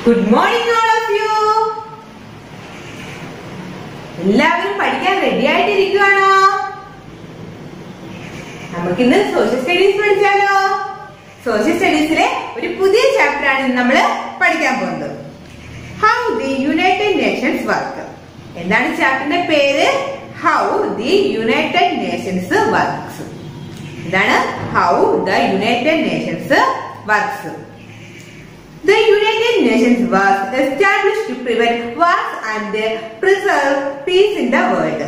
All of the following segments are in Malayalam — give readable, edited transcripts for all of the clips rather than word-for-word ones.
Good morning all of you. എല്ലാവരും പഠിക്കാൻ റെഡി ആയിട്ടിരിക്കുകയാണോ? നമുക്കിന്ന് സോഷ്യൽ സ്റ്റഡീസ് പഠിച്ചാലോ? സോഷ്യൽ സ്റ്റഡീസിലെ ഒരു പുതിയ ചാപ്റ്റർ ആണ് നമ്മൾ പഠിക്കാൻ പോകുന്നത്. How the United Nations work. എന്താണ് ചാപ്റ്ററിന്റെ പേര്? How the United Nations works. എന്താണ് How the United Nations works. The United Nations was established to prevent wars and preserve peace in the world.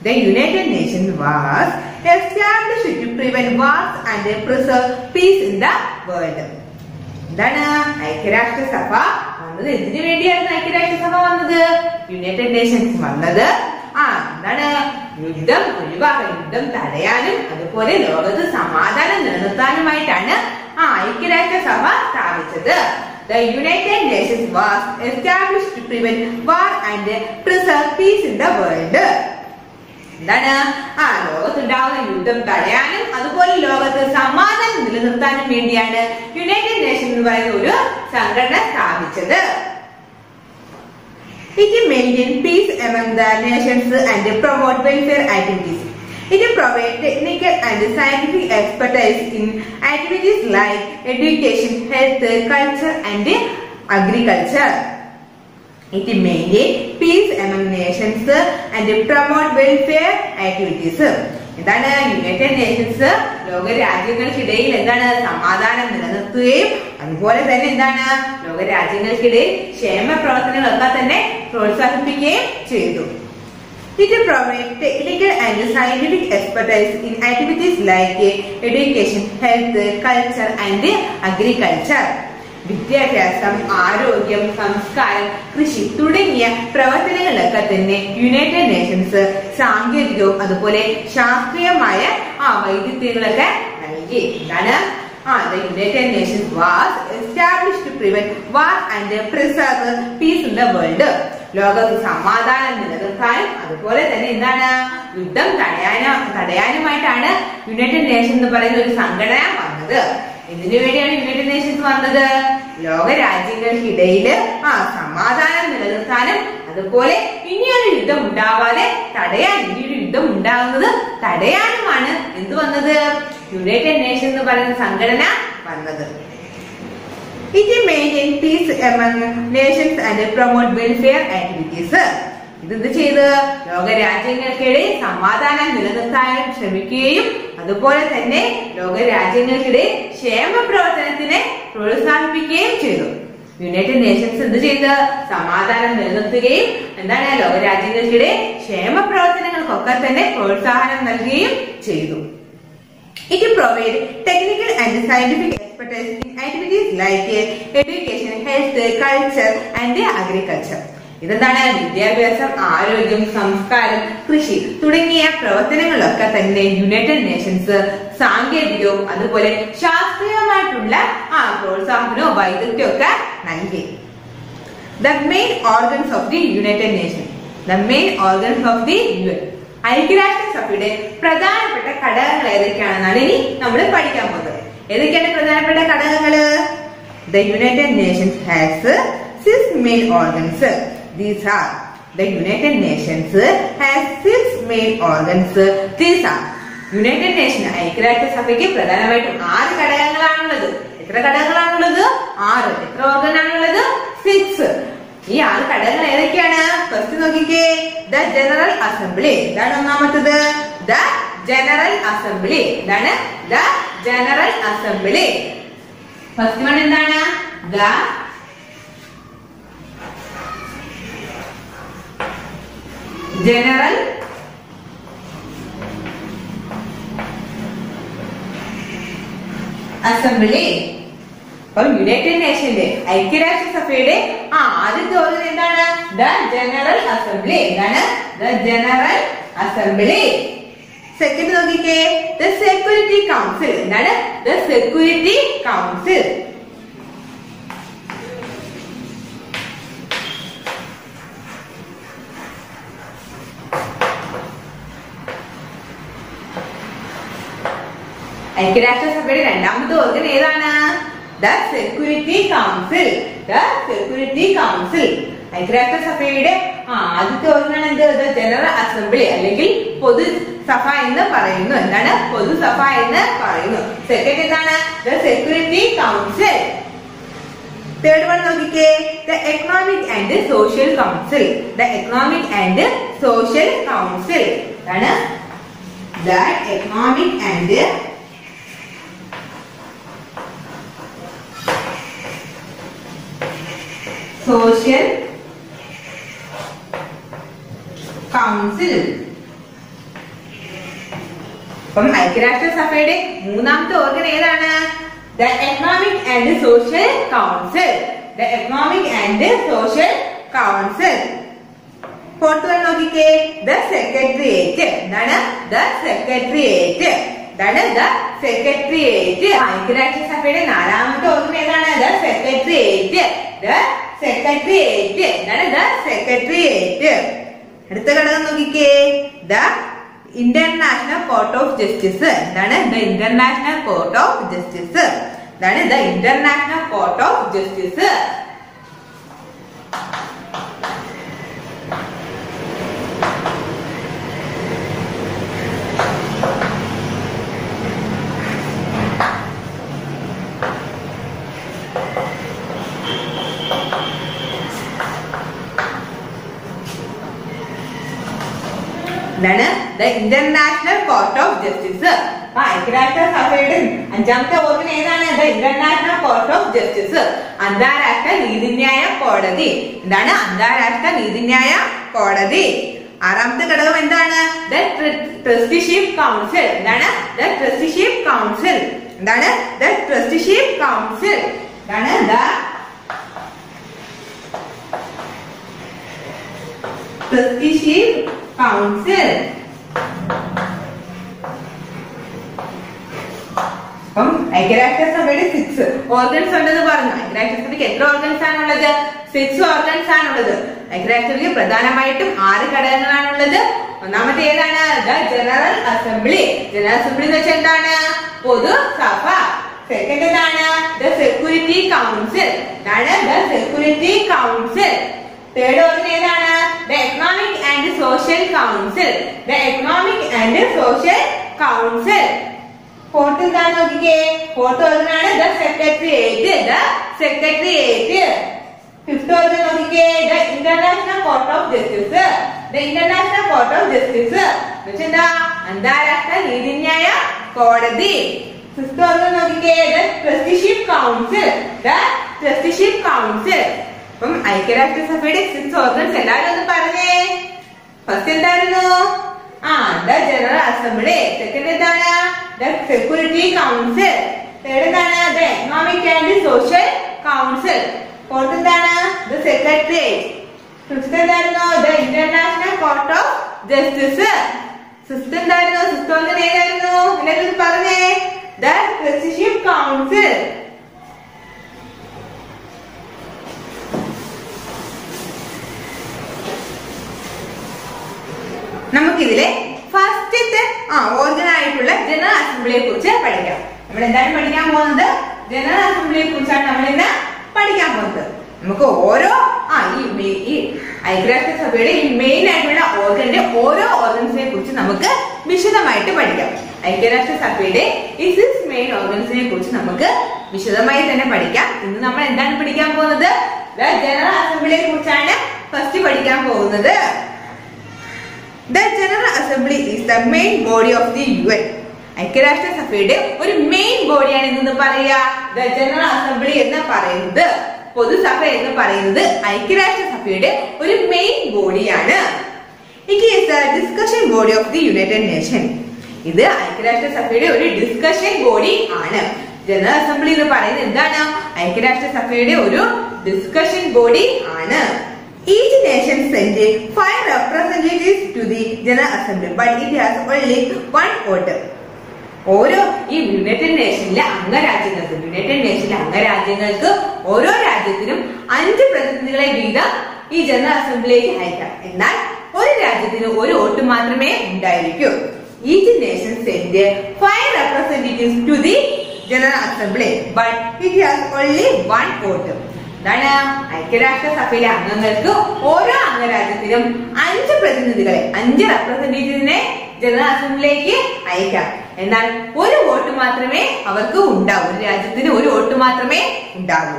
The United Nations was established to prevent wars and preserve peace in the world. എന്താണ് ഐക്യരാഷ്ട്രസഭ വന്നത്? എന്തിനു വേണ്ടിയാണ് ഐക്യരാഷ്ട്രസഭ വന്നത്? യുണൈറ്റഡ് നേഷൻസ് വന്നത് എന്താണ് യുദ്ധം ഒഴിവാക്കാൻ, യുദ്ധം തടയാനും അതുപോലെ ലോകത്ത് സമാധാനം നിലനിർത്താനുമായിട്ടാണ് ഐക്യരാഷ്ട്രസഭ സ്ഥാപിച്ചത്. The United Nations was established to prevent war and preserve peace in the world. എന്താണ് ലോകത്തുണ്ടാവുന്ന യുദ്ധം തടയാനും അതുപോലെ ലോകത്ത് സമാധാനം നിലനിർത്താനും വേണ്ടിയാണ് യുണൈറ്റഡ് നേഷൻ എന്ന് പറയുന്ന ഒരു സംഘടന സ്ഥാപിച്ചത്. It maintains peace among the nations and promote welfare activities. It provides technical and scientific expertise in activities like education, health, culture and agriculture. It maintains peace among nations and promote welfare activities. എന്താണ് യുണൈറ്റഡ് നേഷൻസ് ലോകരാജ്യങ്ങൾക്കിടയിൽ എന്താണ് സമാധാനം നിലനിർത്തുകയും അതുപോലെ തന്നെ എന്താണ് ലോകരാജ്യങ്ങൾക്കിടയിൽ ക്ഷേമ പ്രവർത്തനങ്ങളൊക്കെ തന്നെ പ്രോത്സാഹിപ്പിക്കുകയും ചെയ്തു. It provides technical and scientific expertise in activities like education, health, culture and agriculture. വിദ്യാഭ്യാസം, ആരോഗ്യം, സംസ്കാരം, കൃഷി തുടങ്ങിയ പ്രവർത്തനങ്ങളിലൊക്കെ തന്നെ യുണൈറ്റഡ് നേഷൻസ് സാങ്കേതികവും അതുപോലെ ശാസ്ത്രീയമായ വൈദഗ്ധ്യങ്ങളൊക്കെ നൽകി. എന്താണ് The United Nations was established to prevent war and preserve peace in the world. ലോകത്ത് സമാധാനം നിലനിർത്താനും അതുപോലെ തന്നെ എന്താണ് യുദ്ധം തടയാനുമായിട്ടാണ് യുണൈറ്റഡ് നേഷൻ എന്ന് പറയുന്ന ഒരു സംഘടന വന്നത്. എന്തിനു വേണ്ടിയാണ് യുണൈറ്റഡ് നേഷൻസ് വന്നത്? ലോകരാജ്യങ്ങൾക്കിടയില് സമാധാനം നിലനിർത്താനും അതുപോലെ ഇനിയൊരു യുദ്ധം ഉണ്ടാവാതെ തടയാൻ, ഇനിയൊരു യുദ്ധം ഉണ്ടാകുന്നത് തടയാനുമാണ് എന്ത് വന്നത്? യുണൈറ്റഡ് നേഷൻ എന്ന് പറയുന്ന സംഘടന വന്നത്. It maintains peace among nations and promote welfare activities. ഇതെന്ത് ചെയ്ത് ലോകരാജ്യങ്ങൾക്കിടയിൽ സമാധാനം നിലനിർത്താൻ ശ്രമിക്കുകയും അതുപോലെ തന്നെ ലോകരാജ്യങ്ങൾക്കിടയിൽ ക്ഷേമ പ്രവർത്തനത്തിനെ പ്രോത്സാഹിപ്പിക്കുകയും ചെയ്തു. യുണൈറ്റഡ് നേഷൻസ് എന്ത് ചെയ്ത് സമാധാനം നിലനിർത്തുകയും എന്താണ് ലോകരാജ്യങ്ങൾക്കിടയിൽ ക്ഷേമ പ്രവർത്തനങ്ങൾക്കൊക്കെ തന്നെ പ്രോത്സാഹനം നൽകുകയും ചെയ്തു. It provides technical and scientific expertise in activities like education, health, culture and agriculture. ഇതെന്താണ് വിദ്യാഭ്യാസം, ആരോഗ്യം, സംസ്കാരം, കൃഷി തുടങ്ങിയ പ്രവർത്തനങ്ങളൊക്കെ തന്നെ യുണൈറ്റഡ് നേഷൻസ് സാങ്കേതികവും അതുപോലെ ശാസ്ത്രീയമായിട്ടുള്ള പ്രോത്സാഹനവും വൈദഗ്ധ്യവും ഒക്കെ നൽകി. The main organs of the United Nations. The main organs of the UN. ഐക്യരാഷ്ട്രസഭയുടെ പ്രധാനപ്പെട്ട ഘടകങ്ങൾ ഏതൊക്കെയാണെന്നാണ് ഇനി നമ്മൾ പഠിക്കാൻ പോകുന്നത്. ഏതൊക്കെയാണ് പ്രധാനപ്പെട്ട ഘടകങ്ങള്? The United Nations has 6 main organs. These are the United Nations has 6 main organs. These are United Nation ഐക്യരാഷ്ട്രസഭയ്ക്ക് പ്രധാനമായിട്ടും 6 ഘടകങ്ങളാണുള്ളത്. എത്ര ഘടകങ്ങളാണുള്ളത്? 6. എത്ര ഓർഗൻ ആണുള്ളത്? 6. ഈ 6 ഘടകങ്ങൾ ഏതൊക്കെയാണ്? ഫസ്റ്റ് നോക്കിക്കേ, ദ ജനറൽ അസംബ്ലി. ഇതാണ് ഒന്നാമത്തത്, ദ ജനറൽ അസംബ്ലി. ഇതാണ് the General Assembly. First one എന്താണ്? The General Assembly. അപ്പൊ യുണൈറ്റഡ് നേഷന്റെ ഐക്യരാഷ്ട്രസഭയുടെ ആദ്യത്തെ ഓർഗൻ എന്താണ്? The General Assembly. എന്താണ്? The General Assembly. സെക്കൻഡ് നോക്കിക്കേ, ദ സെക്യൂരിറ്റി കൗൺസിൽ. എന്താണ്? The Security Council. ഐക്യരാഷ്ട്രസഭയുടെ രണ്ടാമത്തെ ഓർഗൻ ഏതാണ്? The Security Council. The Security Council. ഐക്യരാഷ്ട്രസഭയുടെ ആദ്യത്തെ ഓർഗനാണ് എന്ത്? ജനറൽ അസംബ്ലി അല്ലെങ്കിൽ പൊതുസഭ എന്ന് പറയുന്നു. എന്താണ്? പൊതുസഭ എന്ന് പറയുന്നു. സെക്കൻഡ് എന്താണ്? The Security Council. Third one നോക്കിക്കേ, The Economic and Social Council. The Economic and Social Council. എന്താണ്? The Economic and Social Council. അപ്പം ഐക്യരാഷ്ട്രസഭയുടെ മൂന്നാമത്തെ ഓർഗൻ ഏതാണ്? The Economic and Social Council. The Economic and Social Council. Fourth one നോക്കിക്കേ, The Secretariat. എന്താണ്? The Secretariat. എന്താണ്? The Secretariat. ഐക്യരാഷ്ട്രസഭയുടെ നാലാമത്തെ ഓർഗൻ ഏതാണ്? The Secretariat. The Secretariat. എന്താണ്? The Secretariat. അടുത്ത ഘടകം നോക്കിക്കേ, The International Court of Justice. എന്താണ്? The International Court of Justice. എന്താണ്? The International Court of Justice. എന്താണ്? The International Court of Justice. ഐക്യരാഷ്ട്രസഭയുടെ അഞ്ചാമത്തെ ഓർഗൻ ഏതാണ്? The International Court of Justice. അന്താരാഷ്ട്ര നീതിന്യായ കോടതി. എന്താണ്? അന്താരാഷ്ട്ര നീതിന്യായ കോടതി. ആറാമത്തെ ഘടകം എന്താണ്? The Trusteeship Council. എന്താണ്? The Trusteeship Council. എന്താണ്? The Trusteeship Council. എന്താണ്? The Trusteeship Council. അപ്പം ഐക്യരാഷ്ട്രസഭയുടെ 6 ഓർഗൻസ് ഉണ്ടെന്ന് പറഞ്ഞു. ഐക്യരാഷ്ട്രസഭയ്ക്ക് എത്ര ഓർഗൻസ് ആണുള്ളത്? 6 ഓർഗൻസ് ആണുള്ളത്. ഐക്യരാഷ്ട്രസഭയ്ക്ക് പ്രധാനമായിട്ടും 6 ഘടകങ്ങളാണുള്ളത്. ഒന്നാമത്തെ ഏതാണ്? The General Assembly. General assembly എന്ന് വെച്ചാൽ എന്താണ്? പൊതുസഭ. സെക്കൻഡ് എന്താണ്? The Security Council. എന്താണ്? The Security Council. Third organ ഏതാണ്? The Economic and Social Council. The Economic and Social Council. Fourth എന്താണ് നോക്കിക്കേ? ഫോർത്ത് ഓർഗൻ ആണ് The Secretariat. The Secretariat. Fifth organ നോക്കിക്കേ? The International Court of Justice. The International Court of Justice. എന്നുവെച്ചാ അന്താരാഷ്ട്ര നീതിന്യായ കോടതി. സിക്സ്ത് ഓർഗൻ നോക്കിക്കേ? The Trusteeship Council. The Trusteeship Council. അപ്പം ഐക്യരാഷ്ട്രസഭയുടെ 6 ഓർഗൻസ് എല്ലാവരും ഒന്ന് പറഞ്ഞേ. ഫസ്റ്റ് എന്തായിരുന്നു? The General Assembly. സെക്കൻഡ് എന്താണ്? The Security Council. തേർഡ് എന്താണ്? The Economic and Social Council. Fourth എന്താണ്? The Secretariat. ഫിഫ്ത് എന്തായിരുന്നു? The International Court of Justice. Sixth എന്തായിരുന്നു? സിക്സ്ത് ഓർഗൻ ഏതായിരുന്നു? എല്ലാവരും പറഞ്ഞേ. The Trusteeship Council. നമുക്കിതിലെ ഫസ്റ്റത്തെ ഓർഗൻ ആയിട്ടുള്ള ജനറൽ അസംബ്ലിയെ കുറിച്ച് പഠിക്കാം. നമ്മൾ എന്താണ് പഠിക്കാൻ പോകുന്നത്? ജനറൽ അസംബ്ലിയെ കുറിച്ചാണ് നമ്മൾ ഇന്ന് പഠിക്കാൻ പോകുന്നത്. നമുക്ക് ഓരോ ഈ ഐക്യരാഷ്ട്രസഭയുടെ ഈ മെയിൻ ആയിട്ടുള്ള ഓർഗന്റെ ഓരോ ഓർഗൻസിനെ കുറിച്ച് നമുക്ക് വിശദമായിട്ട് പഠിക്കാം. ഐക്യരാഷ്ട്രസഭയുടെ ഈ 6 മെയിൻ ഓർഗൻസിനെ കുറിച്ച് നമുക്ക് വിശദമായി തന്നെ പഠിക്കാം. ഇന്ന് നമ്മൾ എന്താണ് പഠിക്കാൻ പോകുന്നത്? ജനറൽ അസംബ്ലിയെ കുറിച്ചാണ് ഫസ്റ്റ് പഠിക്കാൻ പോകുന്നത്. The General Assembly is the main body of the UN. ഐക്യരാഷ്ട്രസഭയുടെ ഒരു മെയിൻ ബോഡിയാണ് എന്ന് പറയുക The General Assembly എന്ന് പറയുന്നത്. പൊതുസഭ എന്ന് പറയുന്നത് ഐക്യരാഷ്ട്രസഭയുടെ ഒരു മെയിൻ ബോഡിയാണ്. It is the discussion body of the United Nations. ഇത് ഐക്യരാഷ്ട്രസഭയുടെ ഒരു ഡിസ്കഷൻ ബോഡി ആണ്. ജനറൽ അസംബ്ലി എന്ന് പറയുന്നത് എന്താണ്? ഐക്യരാഷ്ട്രസഭയുടെ ഒരു ഡിസ്കഷൻ ബോഡി ആണ്. Each nation sent 5 representatives to the General Assembly, but it has only 1 vote. ഓരോ ഈ യുണൈറ്റഡ് നേഷനിലെ അംഗരാജ്യങ്ങൾക്ക് ഓരോ രാജ്യത്തിനും 5 പ്രതിനിധികളെ വീതം ഈ ജനറൽ അസംബ്ലിയിലേക്ക് അയക്കാം. എന്നാൽ ഒരു രാജ്യത്തിന് ഒരു വോട്ട് മാത്രമേ ഉണ്ടായിരിക്കൂ. Each nation sent 5 representatives to the General Assembly, but it has only one vote. എന്താണ് ഐക്യരാഷ്ട്രസഭയിലെ അംഗങ്ങൾക്ക് ഓരോ അംഗരാജ്യത്തിലും 5 പ്രതിനിധികളെ 5 റെപ്രസെന്റേറ്റീവിനെ ജനറൽ അസംബ്ലിയിലേക്ക് അയക്കാം. എന്നാൽ ഒരു വോട്ട് മാത്രമേ അവർക്ക് ഉണ്ടാവൂ. ഒരു രാജ്യത്തിന് ഒരു വോട്ട് മാത്രമേ ഉണ്ടാവൂ.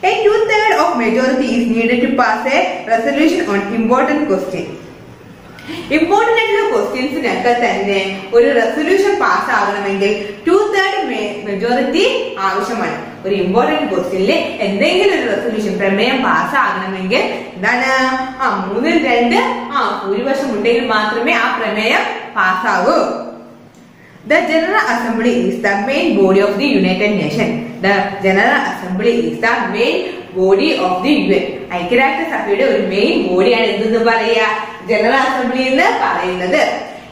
A 2/3 of majority is needed to pass a resolution on important question. Important ആയിട്ടുള്ള ക്വസ്റ്റ്യൻസിനൊക്കെ തന്നെ ഒരു റെസൊല്യൂഷൻ പാസ് ആകണമെങ്കിൽ 2/3 മെജോറിറ്റി ആവശ്യമാണ്. ഒരു ഇമ്പോർട്ടന്റ് ക്വസ്റ്റ്യനിൽ എന്തെങ്കിലും ഒരു റെസൊല്യൂഷൻ പ്രമേയം പാസ് ആകണമെങ്കിൽ എന്താണ് 3/2 ഭൂരിപക്ഷം ഉണ്ടെങ്കിൽ മാത്രമേ ആ പ്രമേയം പാസ്സാകൂ. The General Assembly is the main body of the United Nations. The General Assembly is the main body of the UN. ഐക്യരാഷ്ട്രസഭയുടെ ഒരു മെയിൻ ബോഡിയാണ് എന്തെന്ന് പറയുക, ജനറൽ അസംബ്ലി എന്ന് പറയുന്നത്.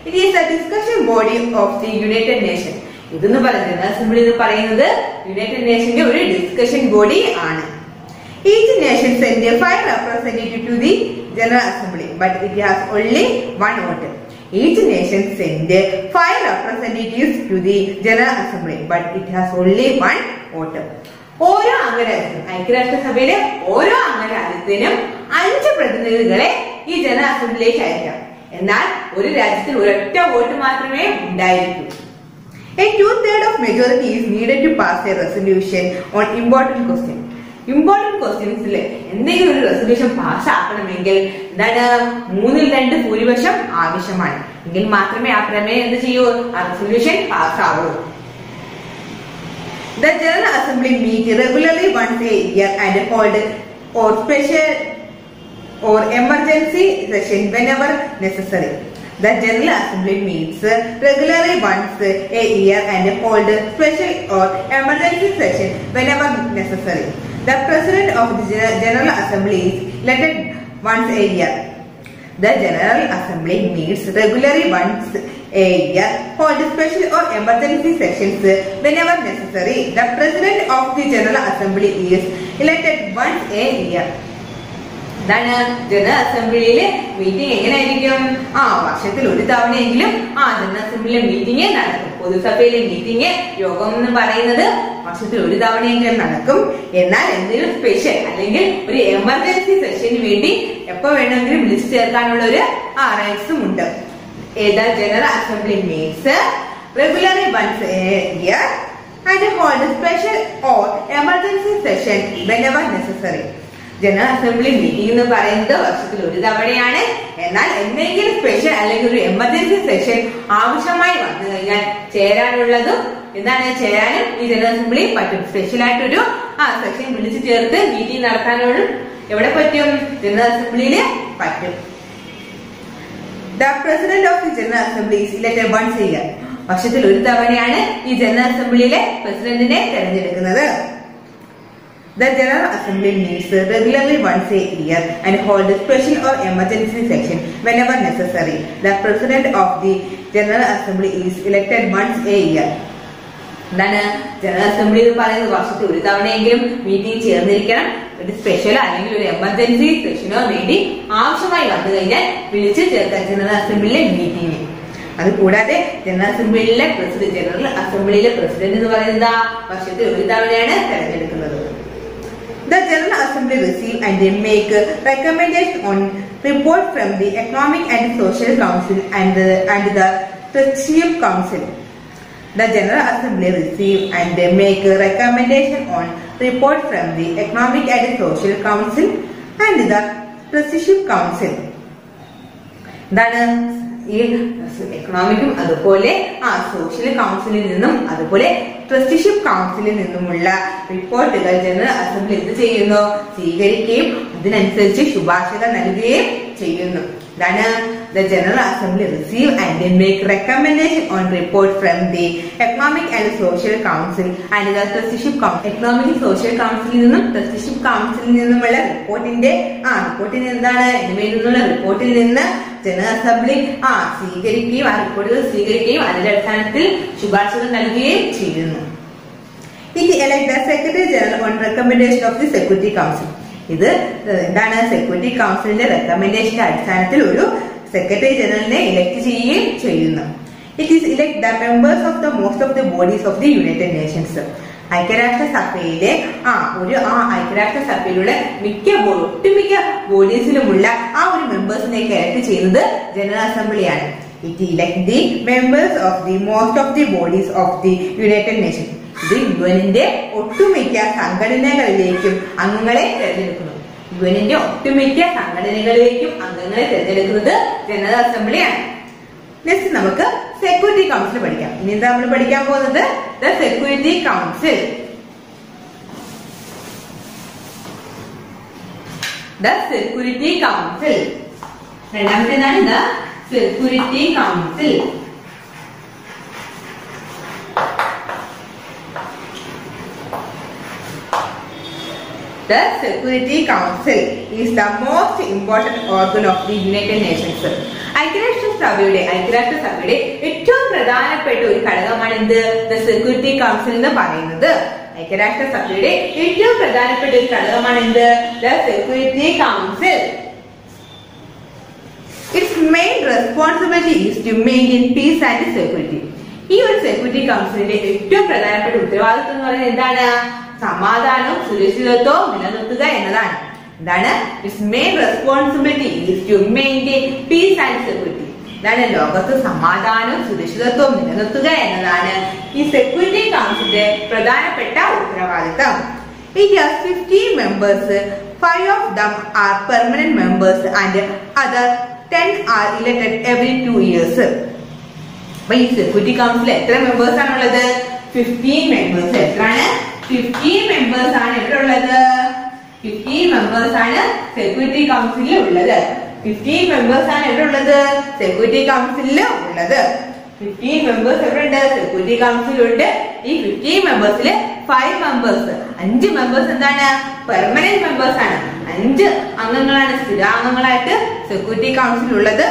It is the discussion body of the United nation. ഇതെന്ന് പറയുന്നത് ജനറൽ അസംബ്ലി എന്ന് പറയുന്നത് യുണൈറ്റഡ് നേഷന്റെ ഒരു ഡിസ്കഷൻ ബോഡി ആണ്. Each nation sends 5 representatives to the General Assembly, but it has only one vote. Each nation sends 5 representatives to the General Assembly, but it has only one vote. ഓരോ അംഗരാജ്യത്തിനും ഐക്യരാഷ്ട്രസഭയിലെ ഓരോ അംഗരാജ്യത്തിനും 5 പ്രതിനിധികളെ ഈ ജനറൽ അസംബ്ലിയിലേക്ക് അയക്കാം. എന്നാൽ ഒരു രാജ്യത്തിൽ ഒരൊറ്റ വോട്ട് മാത്രമേ ഉണ്ടായിരിക്കൂ. A 2/3 of majority is needed to pass a resolution on important question. Important ക്വസ്റ്റ്യൻസിൽ എന്തെങ്കിലും ഒരു റെസൊല്യൂഷൻ പാസ് ആക്കണമെങ്കിൽ എന്താണ് 3/2 ഭൂരിപക്ഷം ആവശ്യമാണ്. എങ്കിൽ മാത്രമേ ആ പ്രമേയം എന്ത് ചെയ്യൂ, ആ resolution പാസ്സാവൂ. The General Assembly meets regularly once a year and hold or special or emergency session whenever necessary. The General Assembly meets regularly once a year and hold special or emergency session whenever necessary. The President of the General Assembly is elected once a year. The General Assembly meets regularly once a year, hold special or emergency sessions whenever necessary. The President of the General Assembly is elected once a year. ഇതാണ് ജനറൽ അസംബ്ലിയിലെ മീറ്റിംഗ് എങ്ങനെയായിരിക്കും, വർഷത്തിൽ ഒരു തവണയെങ്കിലും ജനറൽ അസംബ്ലിയിലെ മീറ്റിംഗ് നടക്കും. പൊതുസഭയിലെ മീറ്റിംഗ് യോഗം എന്ന് പറയുന്നത് വർഷത്തിൽ ഒരു തവണയെങ്കിലും നടക്കും. എന്നാൽ എന്തെങ്കിലും സ്പെഷ്യൽ അല്ലെങ്കിൽ ഒരു എമർജൻസി സെഷന് വേണ്ടി എപ്പോ വേണമെങ്കിലും വിളിച്ചു ചേർക്കാനുള്ള ഒരു റൈറ്റ്സും ഉണ്ട്. ഏതാ general assembly meets regularly once a year and hold special or emergency session whenever necessary. General assembly meeting എന്ന് പറയുന്നത് വർഷത്തിൽ ഒരു തവണയാണ്. എന്നാൽ എന്തെങ്കിലും സ്പെഷ്യൽ അല്ലെങ്കിൽ ഒരു എമർജൻസി സെഷൻ ആവശ്യമായി വന്നു കഴിഞ്ഞാൽ ചേരാനുള്ളതും ചേരാനും ഈ ജനറൽ അസംബ്ലി പറ്റും. സ്പെഷ്യൽ ആയിട്ടൊരു സെഷൻ വിളിച്ചു ചേർത്ത് മീറ്റിംഗ് നടത്താനുള്ള എവിടെ പറ്റും, ജനറൽ അസംബ്ലിയില് പറ്റും. The President of the General Assembly is elected once a year. വർഷത്തിൽ ഒരു തവണയാണ് ഈ ജനറൽ അസംബ്ലിയിലെ പ്രസിഡന്റിനെ തെരഞ്ഞെടുക്കുന്നത്. The General Assembly meets regularly once a year and holds special or emergency session whenever necessary. The President of the General Assembly is elected once a year. എന്താണ് ജനറൽ അസംബ്ലി എന്ന് പറയുന്നത് വർഷത്തിൽ ഒരു തവണയെങ്കിലും മീറ്റിംഗ് ചേർന്നിരിക്കണം. ഒരു സ്പെഷ്യലോ അല്ലെങ്കിൽ ഒരു എമർജൻസി സെഷനോ വേണ്ടി ആവശ്യമായി വന്നു കഴിഞ്ഞാൽ വിളിച്ച് ചേർക്കാൻ ജനറൽ അസംബ്ലിയിലെ മീറ്റിംഗ്. അത് കൂടാതെ ജനറൽ അസംബ്ലിയിലെ പ്രസിഡന്റ് എന്ന് പറയുന്നത് വർഷത്തിൽ ഒരു തവണയാണ് തെരഞ്ഞെടുക്കുന്നത്. The General Assembly receive and they make recommendation on report from the Economic and Social Council and the Trusteeship Council. The General Assembly receive and they make recommendation on report from the Economic and Social Council and the Trusteeship Council. എന്താണ് ഈ എക്കണോമിക്കും അതുപോലെ സോഷ്യൽ കൗൺസിലിൽ നിന്നും അതുപോലെ ട്രസ്റ്റിഷിപ്പ് കൗൺസിലിൽ നിന്നുമുള്ള റിപ്പോർട്ടുകൾ ജനറൽ അസംബ്ലി എന്ത് ചെയ്യുന്നു, സ്വീകരിക്കുകയും അതിനനുസരിച്ച് ശുപാർശകൾ നൽകുകയും ചെയ്യുന്നു. ഇതാണ് the General Assembly receive and make recommendation on report from the Economic and Social Council and the Trusteeship Council. Economic and Social Council നിന്നും Trusteeship Council നിന്നുമുള്ള റിപ്പോർട്ടിൽ എന്താണ് എന്നുള്ള റിപ്പോർട്ടിൽ നിന്ന് ജനറൽ അസംബ്ലി സ്വീകരിക്കുകയും റിപ്പോർട്ടുകൾ സ്വീകരിക്കുകയും അതിന്റെ അടിസ്ഥാനത്തിൽ ശുപാർശകൾ നൽകുകയും ചെയ്യുന്നു. It elects the Secretary General on recommendation of the Security Council. ഇത് എന്താണ് സെക്യൂരിറ്റി കൗൺസിലിന്റെ റെക്കമെൻഡേഷന്റെ അടിസ്ഥാനത്തിൽ ഒരു സെക്രട്ടറി ജനറലിനെ ഇലക്ട് ചെയ്യുകയും ചെയ്യുന്നു. It is elect the members of the most of the bodies of the United Nations. ഐക്യരാഷ്ട്രസഭയിലെ ഐക്യരാഷ്ട്രസഭയിലുള്ള ഒട്ടുമിക്ക ബോഡീസിലുമുള്ള ആ ഒരു മെമ്പേഴ്സിനെയൊക്കെ എലക്ട് ചെയ്യുന്നത് general അസംബ്ലിയാണ്. It elect the members of the most of the bodies of the United Nations. ഇത് യുഎന്നിന്റെ ഒട്ടുമിക്ക സംഘടനകളിലേക്കും അംഗങ്ങളെ തെരഞ്ഞെടുക്കുന്നു. യുഎന്നിന്റെ ഒട്ടുമിക്ക സംഘടനകളിലേക്കും അംഗങ്ങളെ തെരഞ്ഞെടുക്കുന്നത് ജനറൽ അസംബ്ലിയാണ്. നെക്സ്റ്റ് നമുക്ക് സെക്യൂരിറ്റി കൗൺസിൽ പഠിക്കാം. ഇനി എന്താ നമ്മൾ പഠിക്കാൻ പോകുന്നത്? The Security Council. The Security Council. രണ്ടാമത്തേതാണ് the Security Council. The Security Council is the most important organ of the United Nations. ഐക്യരാഷ്ട്രസഭയുടെ ഏറ്റവും പ്രധാനപ്പെട്ട ഒരു ഘടകമാണ് എന്ത്? The Security Council എന്ന് പറയുന്നത്. ഐക്യരാഷ്ട്രസഭയുടെ ഏറ്റവും പ്രധാനപ്പെട്ട ഒരു ഘടകമാണ് എന്ത്? The Security Council. Its main responsibility is to maintain peace and security. ഈ ഒരു സെക്യൂരിറ്റി കൗൺസിലിന്റെ ഏറ്റവും പ്രധാനപ്പെട്ട ഉത്തരവാദിത്വം എന്ന് പറയുന്നത് എന്താണ്? സമാധാനവും സുരക്ഷിതത്വവും നിലനിർത്തുക എന്നതാണ്. എന്താണ്? Its main responsibility is to maintain peace and security. ഇതാണ് ലോകത്ത് സമാധാനവും സുരക്ഷിതത്വവും നിലനിർത്തുക എന്നതാണ് ഈ സെക്യൂരിറ്റി കൗൺസിലിന്റെ പ്രധാനപ്പെട്ട ഉത്തരവാദിത്തം. It has 50 members. 5 of them are permanent members and other 10 are elected every 2 years. അപ്പൊ ഈ സെക്യൂരിറ്റി കൗൺസിൽ എത്ര മെമ്പേഴ്സ് ആണുള്ളത്? 15 മെമ്പേഴ്സ്. എത്രയാണ്? 15 മെമ്പേഴ്സ് ആണ് എവിടെ ഉള്ളത്? 15 മെമ്പേഴ്സ് ആണ് സെക്യൂരിറ്റി കൗൺസിലിൽ ഉള്ളത്. 15 മെമ്പേഴ്സ് ആണ് എവിടെ ഉള്ളത്? സെക്യൂരിറ്റി കൗൺസിലിൽ ഉള്ളത്. 15 മെമ്പേഴ്സ് എവിടെ ഉണ്ട്? സെക്യൂരിറ്റി കൗൺസിലുണ്ട്. ഈ 15 മെമ്പേഴ്സിൽ 5 മെമ്പേഴ്സ് 5 മെമ്പേഴ്സ് എന്താണ്? പെർമനന്റ് മെമ്പേഴ്സ് ആണ്. 5 അംഗങ്ങളാണ് സ്ഥിരാംഗങ്ങളായിട്ട് സെക്യൂരിറ്റി കൗൺസിൽ ഉള്ളത്.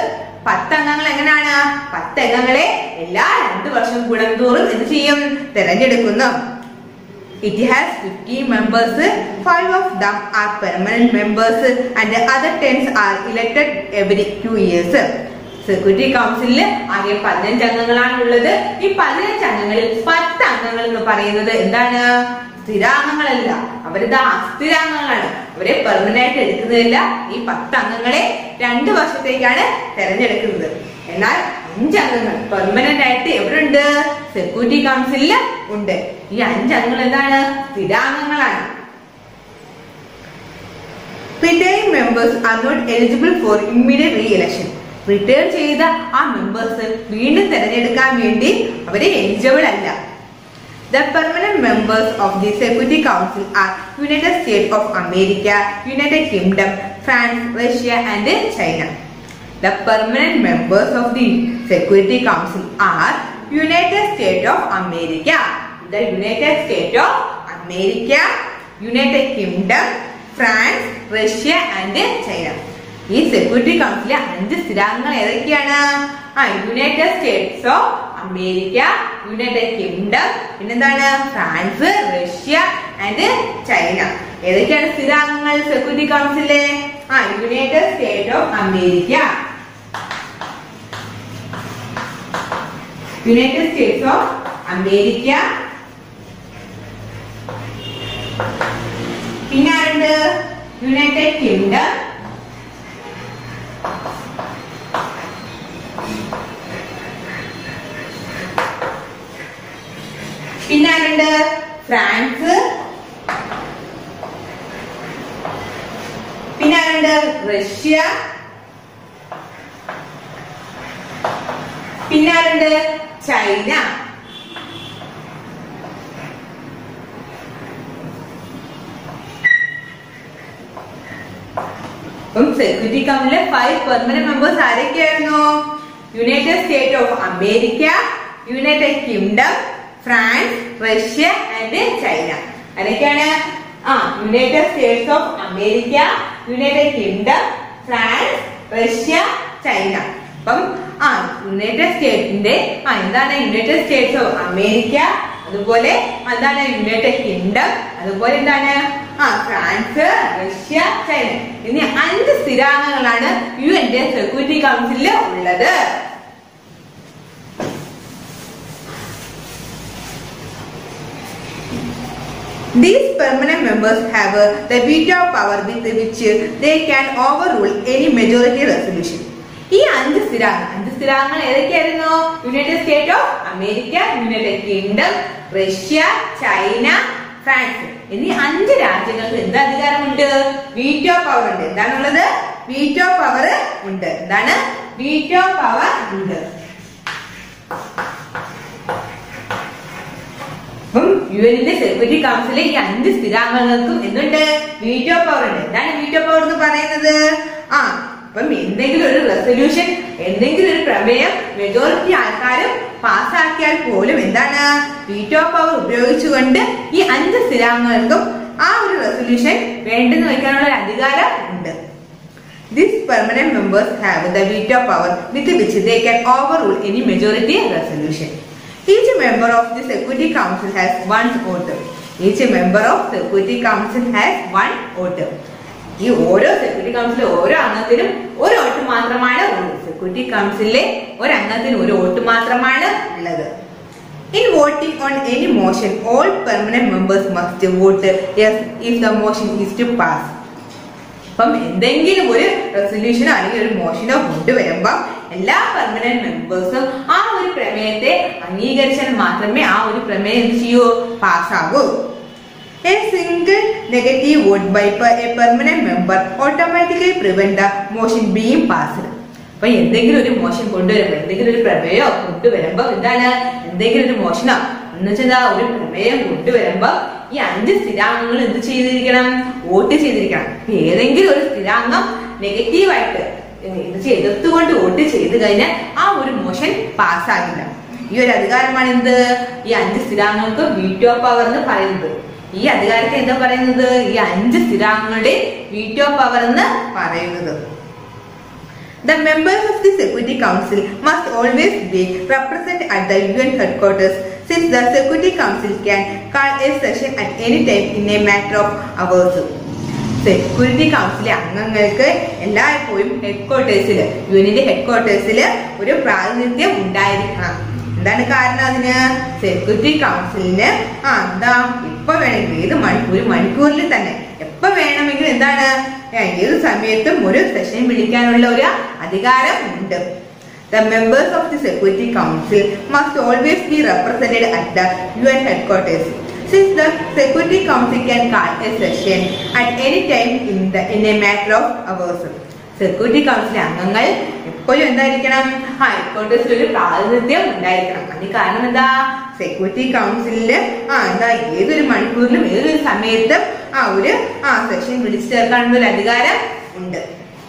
10 അംഗങ്ങൾ എങ്ങനെയാണ്? 10 അംഗങ്ങളെ എല്ലാ 2 വർഷം കൂടുന്തോറും എന്ത് ചെയ്യും? തെരഞ്ഞെടുക്കുന്നു. It has 50 members. 5 of them are permanent members and the other 10 are elected every 2 years. Security കൗൺസിലിൽ ആകെ 15 അംഗങ്ങളാണ് ഉള്ളത്. ഈ 15 അംഗങ്ങളിൽ 10 അംഗങ്ങൾ എന്ന് പറയുന്നത് എന്താണ്? സ്ഥിരാംഗങ്ങളല്ല, അവരിത് അസ്ഥിരാംഗങ്ങളാണ്. അവരെ പെർമനന്റ് ആയിട്ട് എടുക്കുന്നതില്ല. ഈ 10 അംഗങ്ങളെ 2 വർഷത്തേക്കാണ് തെരഞ്ഞെടുക്കുന്നത്. എന്നാൽ 5 അംഗങ്ങൾ പെർമനന്റ് ആയിട്ട് എവിടെ ഉണ്ട്? സെക്യൂരിറ്റി കൗൺസിലിൽ ഉണ്ട്. ഈ 5 അംഗങ്ങൾ എന്താണ്? സ്ഥിരാംഗങ്ങളാണ്. Retiring members are not eligible for immediate re-election. Retire ചെയ്ത ആ മെമ്പേഴ്സ് വീണ്ടും തെരഞ്ഞെടുക്കാൻ വേണ്ടി അവരെ എലിജിബിൾ അല്ല. The permanent members of the Security Council are United States of America, United Kingdom, France, Russia and China. The permanent members of the Security Council are United States of America, the United States of America, United Kingdom, France, Russia and China. ഈ സെക്യൂരിറ്റി കൗൺസിലെ 5 സ്ഥിരാംഗങ്ങൾ ഏതൊക്കെയാണ്? United States of America, United Kingdom, പിന്നെന്താണ്? France, Russia and China. ഏതൊക്കെയാണ് സ്ഥിരാംഗങ്ങൾ സെക്യൂരിറ്റി കൗൺസിലെ? United State of America, United States of America, പിന്നെ ആരുണ്ട്? യുണൈറ്റഡ് കിങ്ഡം, പിന്നെ ആരുണ്ട്? ഫ്രാൻസ്, പിന്നെ ആരുണ്ട്? റഷ്യ, പിന്നെ ആരുണ്ട്? ചൈന. അപ്പം സെക്യൂരിറ്റി കൗൺസിലെ 5 പെർമനന്റ് മെമ്പേഴ്സ് ആരൊക്കെയായിരുന്നു? United State of America, United Kingdom, France, Russia and China. അതൊക്കെയാണ് United States of America, United Kingdom, France, Russia, China. അപ്പം യുണൈറ്റഡ് സ്റ്റേറ്റിന്റെ എന്താണ്? യുണൈറ്റഡ് സ്റ്റേറ്റ്സ് ഓഫ് അമേരിക്ക, അതുപോലെ എന്താണ്? യുണൈറ്റഡ് കിങ്ഡം, അതുപോലെ എന്താണ്? ഫ്രാൻസ്, റഷ്യ, ചൈന എന്നീ 5 സ്ഥിരാംഗങ്ങളാണ് യുഎന്റെ സെക്യൂരിറ്റി കൗൺസിലിൽ ഉള്ളത്. These permanent members have the veto power with which they can overrule any majority resolution. ഈ അഞ്ച് സ്ഥിരാംഗങ്ങൾ ഏതൊക്കെയായിരുന്നു? United State of America, United Kingdom, Russia, China, France എന്നീ 5 രാജ്യങ്ങൾക്ക് എന്ത് അധികാരമുണ്ട്? വീറ്റോ പവർ ഉണ്ട്. എന്താണുള്ളത്? വീറ്റോ പവർ ഉണ്ട്. എന്താണ്? വീറ്റോ പവർ ഉണ്ട്. അപ്പം യുഎന്നിന്റെ സെക്യൂരിറ്റി കൗൺസിലെ ഈ 5 സ്ഥിരാംഗങ്ങൾക്കും എന്തുണ്ട്? വീറ്റോ പവർ ഉണ്ട്. എന്താണ് വീറ്റോ പവർ എന്ന് പറയുന്നത്? അപ്പം എന്തെങ്കിലും ഒരു റെസൊല്യൂഷൻ, എന്തെങ്കിലും ഒരു പ്രമേയം മെജോറിറ്റി ആൾക്കാരും പാസ്സാക്കിയാൽ പോലും എന്താണ്? വീറ്റോ പവർ ഉപയോഗിച്ചുകൊണ്ട് ഈ 5 സ്ഥിരാംഗങ്ങൾക്കും ആ ഒരു റെസൊല്യൂഷൻ വേണ്ടെന്ന് വയ്ക്കാനുള്ള ഒരു അധികാരം ഉണ്ട്. These permanent members have the veto power with which they can overrule any majority resolution. Each member of the Security Council has one vote. Each member of Security Council has one vote. ഈ ഓരോ സെക്യൂരിറ്റി കൗൺസിലെ ഓരോ അംഗത്തിനും ഒരു വോട്ട് മാത്രമാണ് ഉള്ളത്. സെക്യൂരിറ്റി കൗൺസിലെ ഒരു അംഗത്തിന് ഒരു വോട്ട് മാത്രമാണ് ഉള്ളത്. In voting on any motion, all permanent members must vote yes if the motion is to pass. അപ്പം എന്തെങ്കിലും ഒരു റെസൊല്യൂഷനോ അല്ലെങ്കിൽ ഒരു മോഷനോ കൊണ്ടുവരുമ്പോൾ എല്ലാ പെർമനന്റ് മെമ്പേഴ്സും ആ ഒരു പ്രമേയത്തെ അംഗീകരിച്ചാൽ മാത്രമേ ആ ഒരു പ്രമേയം എന്ത് ചെയ്യൂ? പാസ്സാകൂ. A single negative vote by a permanent member automatically prevent the motion being passed. അപ്പൊ എന്തെങ്കിലും ഒരു മോഷൻ കൊണ്ടുവരുമ്പോൾ, എന്തെങ്കിലും ഒരു പ്രമേയോ കൊണ്ടുവരുമ്പോ എന്താണ്? എന്തെങ്കിലും ഒരു മോഷനോ എന്ന് വെച്ചാൽ ഒരു പ്രമേയം കൊണ്ടുവരുമ്പോ ഈ 5 സ്ഥിരാംഗങ്ങൾ എന്ത് ചെയ്തിരിക്കണം? വോട്ട് ചെയ്തിരിക്കണം. ഏതെങ്കിലും ഒരു സ്ഥിരാംഗം നെഗറ്റീവായിട്ട് എതിർത്തുകൊണ്ട് വോട്ട് ചെയ്ത് കഴിഞ്ഞാൽ ആ ഒരു മോഷൻ പാസ്സാകില്ല. ഈ ഒരു അധികാരമാണ് എന്ത്? ഈ 5 സ്ഥിരാംഗങ്ങൾക്ക് വീറ്റോ പവർ എന്ന് പറയുന്നത്. ഈ അധികാരത്തെ എന്താ പറയുന്നത്? ഈ 5 സ്ഥിരാംഗങ്ങളുടെ വീറ്റോ പവർ എന്ന് പറയുന്നത്. The members of the Security Council must always be represented at the UN headquarters, since the Security Council can call a session at any time in a matter of hours. Security കൗൺസിലെ അംഗങ്ങൾക്ക് എല്ലായ്പ്പോഴും ഹെഡ്ക്വാർട്ടേഴ്സിൽ, യുഎന്നിന്റെ ഹെഡ്ക്വാർട്ടേഴ്സിൽ ഒരു പ്രാതിനിധ്യം ഉണ്ടായിരിക്കണം. എന്താണ് കാരണം? അതിന് സെക്യൂരിറ്റി കൗൺസിലിന് എന്താ ഇപ്പൊ വേണമെങ്കിൽ ഒരു മണിക്കൂറിൽ തന്നെ എപ്പോ വേണമെങ്കിലും എന്താണ് ഏത് സമയത്തും ഒരു സെഷൻ വിളിക്കാനുള്ള ഒരു അധികാരം ഉണ്ട്. The members of the Security Council must always be represented at the UN headquarters, since the Security Council can call a session at any time in a matter of hours. Security കൗൺസിലെ അംഗങ്ങൾ എപ്പോഴും എന്തായിരിക്കണം? ഹെഡ്ക്വാർട്ടേഴ്സിൽ ഒരു പ്രാതിനിധ്യം ഉണ്ടായിരിക്കണം. അതിന് കാരണം എന്താ? സെക്യൂരിറ്റി കൗൺസിലില് എന്താ ഏതൊരു മണിക്കൂറിലും ഏതൊരു സമയത്തും ഒരു സെഷൻ വിളിച്ചു ചേർക്കാനുള്ള ഒരു അധികാരം ഉണ്ട്.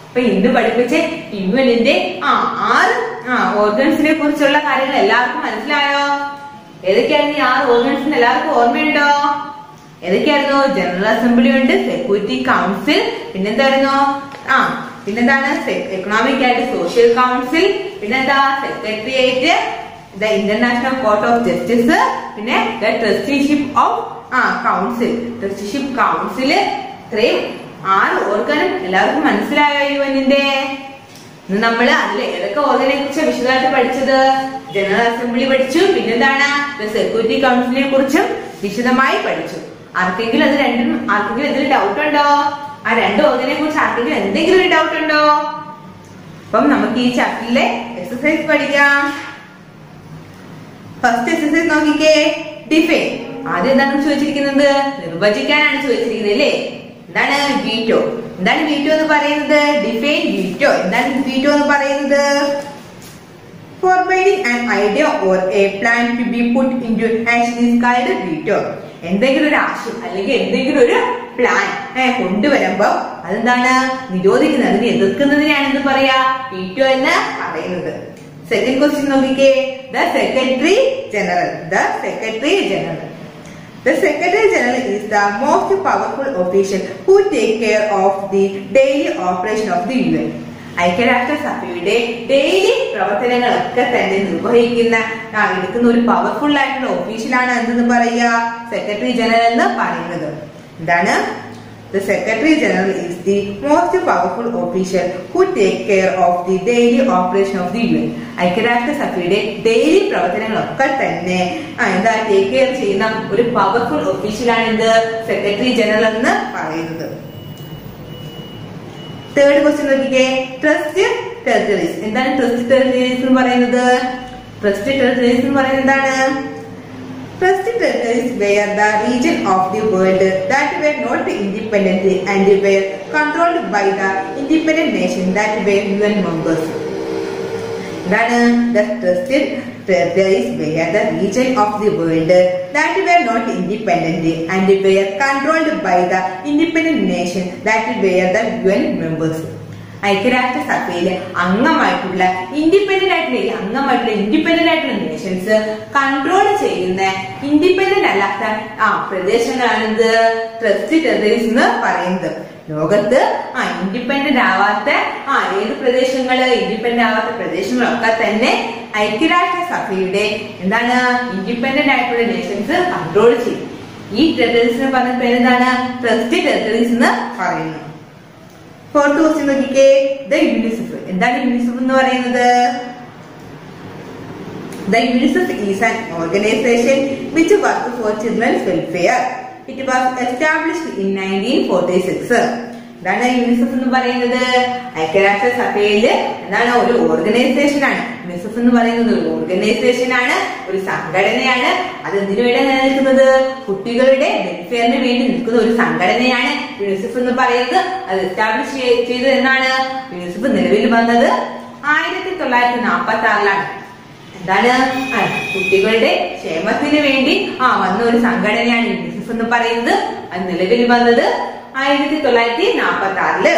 അപ്പൊ ഇന്ന് പഠിപ്പിച്ച യുഎന്നിന്റെ 6 ഓർഗൻസിനെ കുറിച്ചുള്ള കാര്യങ്ങൾ എല്ലാവർക്കും മനസ്സിലായോ? ഏതൊക്കെയായിരുന്നു ഈ 6 ഓർഗൻസ്? എല്ലാവർക്കും ഓർമ്മയുണ്ടോ? ഏതൊക്കെയായിരുന്നു? ജനറൽ അസംബ്ലി ഉണ്ട്, സെക്യൂരിറ്റി കൗൺസിൽ, പിന്നെന്തായിരുന്നു? പിന്നെന്താണ്? എക്കണോമിക് ആൻഡ് സോഷ്യൽ കൗൺസിൽ, പിന്നെന്താ? Secretariat, the International Court of Justice, പിന്നെ the Trusteeship of Council. Trusteeship Council. ഇത്രയും 6 ഓർഗനും എല്ലാവർക്കും മനസ്സിലായോ യുഎന്നിന്റെ? ഇന്ന് നമ്മള് അതിൽ ഏതൊക്കെ ഓർഗനെ കുറിച്ച് വിശദമായിട്ട് പഠിച്ചത്? ജനറൽ അസംബ്ലി പഠിച്ചു, പിന്നെന്താണ്? സെക്യൂരിറ്റി കൗൺസിലിനെ കുറിച്ചും വിശദമായി പഠിച്ചു. ആർക്കെങ്കിലും ഇതിൽ ഡൗട്ട് ഉണ്ടോ? ആ 2 ഓർഗനെ കുറിച്ച് ആർക്കെങ്കിലും എന്തെങ്കിലും ഒരു ഡൗട്ട് ഉണ്ടോ? അപ്പം നമുക്ക് ഈ ചാപ്റ്ററിലെ എക്സസൈസ് പഠിക്കാം. ഫസ്റ്റ് എക്സസൈസ് നോക്കിക്കേ. ഡിഫൈൻ. ആദ്യം എന്താണ് ചോദിച്ചിരിക്കുന്നത്? നിർവചിക്കാനാണ് ചോദിച്ചിരിക്കുന്നത് അല്ലേ? എന്താണ് വീറ്റോ? എന്താണ് വീറ്റോ എന്ന് പറയുന്നത്? Define veto. എന്താണ് വീറ്റോ എന്ന് പറയുന്നത്? Forbidding an idea or a plan to be put into action is called veto. എന്തെങ്കിലും ഒരു ആശയം അല്ലെങ്കിൽ എന്തെങ്കിലും ഒരു പ്ലാൻ കൊണ്ടുവരുമ്പോ അതെന്താണ്? നിരോധിക്കുന്നത്, അതിനെ എതിർക്കുന്നതിനാണ് എന്ത് പറയാ? വീറ്റോ എന്ന് പറയുന്നത്. സെക്കൻഡ് ക്വസ്റ്റ്യൻ നോക്കിക്കേ. The Secretary General. The Secretary General. The Secretary General is the most powerful official who take care of the daily operation of the UN. ഐക്യരാഷ്ട്രസഭയുടെ ഡെയിലി പ്രവർത്തനങ്ങളൊക്കെ തന്നെ എടുക്കുന്ന ഒരു പവർഫുൾ ആയിട്ടുള്ള ഒഫീഷ്യലാണ് എന്തെന്ന് പറയുക? സെക്രട്ടറി ജനറൽ എന്ന് പറയുന്നത്. എന്താണ്? The Secretary General is the most powerful official who take care of the daily operation of the UN. ഐക്യരാഷ്ട്രസഭയുടെ ഡെയിലി പ്രവർത്തനങ്ങളൊക്കെ തന്നെ എന്താ ടേക്ക് കെയർ ചെയ്യുന്ന ഒരു പവർഫുൾ ഒഫീഷ്യലാണ് ഇത് സെക്രട്ടറി ജനറൽ എന്ന് പറയുന്നത്. തേർഡ് ക്വസ്റ്റ്യൻ നോക്കിക്കേ, ട്രസ്റ്റ് ടെറിട്ടറീസ്. എന്താണ് ട്രസ്റ്റ് ടെറിട്ടറീസ് എന്ന് പറയുന്നത്? ട്രസ്റ്റ് ടെറിട്ടറീസ് എന്ന് പറയുന്നത് എന്താണ്? Trust territories were the region of the world that were not independent and were controlled by the independent nations that were UN members. The trusted territories were the region of the world that were not independent and were controlled by the independent nations that were the UN members. ഐക്യരാഷ്ട്രസഭയിൽ അംഗമായിട്ടുള്ള ഇൻഡിപെൻഡന്റ് ആയിട്ടുള്ള നേഷൻസ് കൺട്രോൾ ചെയ്യുന്ന ഇൻഡിപെൻഡന്റ് അല്ലാത്ത പ്രദേശങ്ങളാണ് ഇത് ട്രസ്റ്റ് ടെറിട്ടറീസ് എന്ന് പറയുന്നത്. ലോകത്ത് ഇൻഡിപെൻഡന്റ് ആവാത്ത ഏത് ഇൻഡിപെൻഡന്റ് ആവാത്ത പ്രദേശങ്ങളൊക്കെ തന്നെ ഐക്യരാഷ്ട്രസഭയുടെ എന്താണ് ഇൻഡിപെൻഡന്റ് ആയിട്ടുള്ള നേഷൻസ് കൺട്രോൾ ചെയ്യും. ഈ ടെറിട്ടറീസിന് പറഞ്ഞ പേരെന്താണ്? ട്രസ്റ്റ് ടെറിട്ടറീസ് എന്ന് പറയുന്നു. ഫോർത്ത് ക്വസ്റ്റ്യൻ നോക്കിക്കേ, ദ യുനിസെഫ്. എന്താണ് യുനിസെഫ് എന്ന് പറയുന്നത്? The UNICEF is an organization which works for children's welfare. It was established in 1946. എന്താണ് യുനിസെഫ് എന്ന് പറയുന്നത്? ഐക്യരാഷ്ട്രസഭയില് എന്താണ് ഒരു ഓർഗനൈസേഷൻ ആണ്. യുനിസെഫ് എന്ന് പറയുന്നത് ഒരു ഓർഗനൈസേഷൻ ആണ്, ഒരു സംഘടനയാണ്. അത് എന്തിനു വേണ്ടി നിൽക്കുന്നത്? കുട്ടികളുടെ വെൽഫെയറിന് വേണ്ടി നിൽക്കുന്ന ഒരു സംഘടനയാണ് യുനിസെഫ് എന്ന് പറയുന്നത്. അത് എസ്റ്റാബ്ലിഷ് ചെയ്തത് എന്നാണ്? യുനിസെഫ് നിലവിൽ വന്നത് 1946 എന്താണ് കുട്ടികളുടെ ക്ഷേമത്തിന് വേണ്ടി വന്ന ഒരു സംഘടനയാണ് യുനിസെഫ് എന്ന് പറയുന്നത്. അത് നിലവിൽ വന്നത് 1946.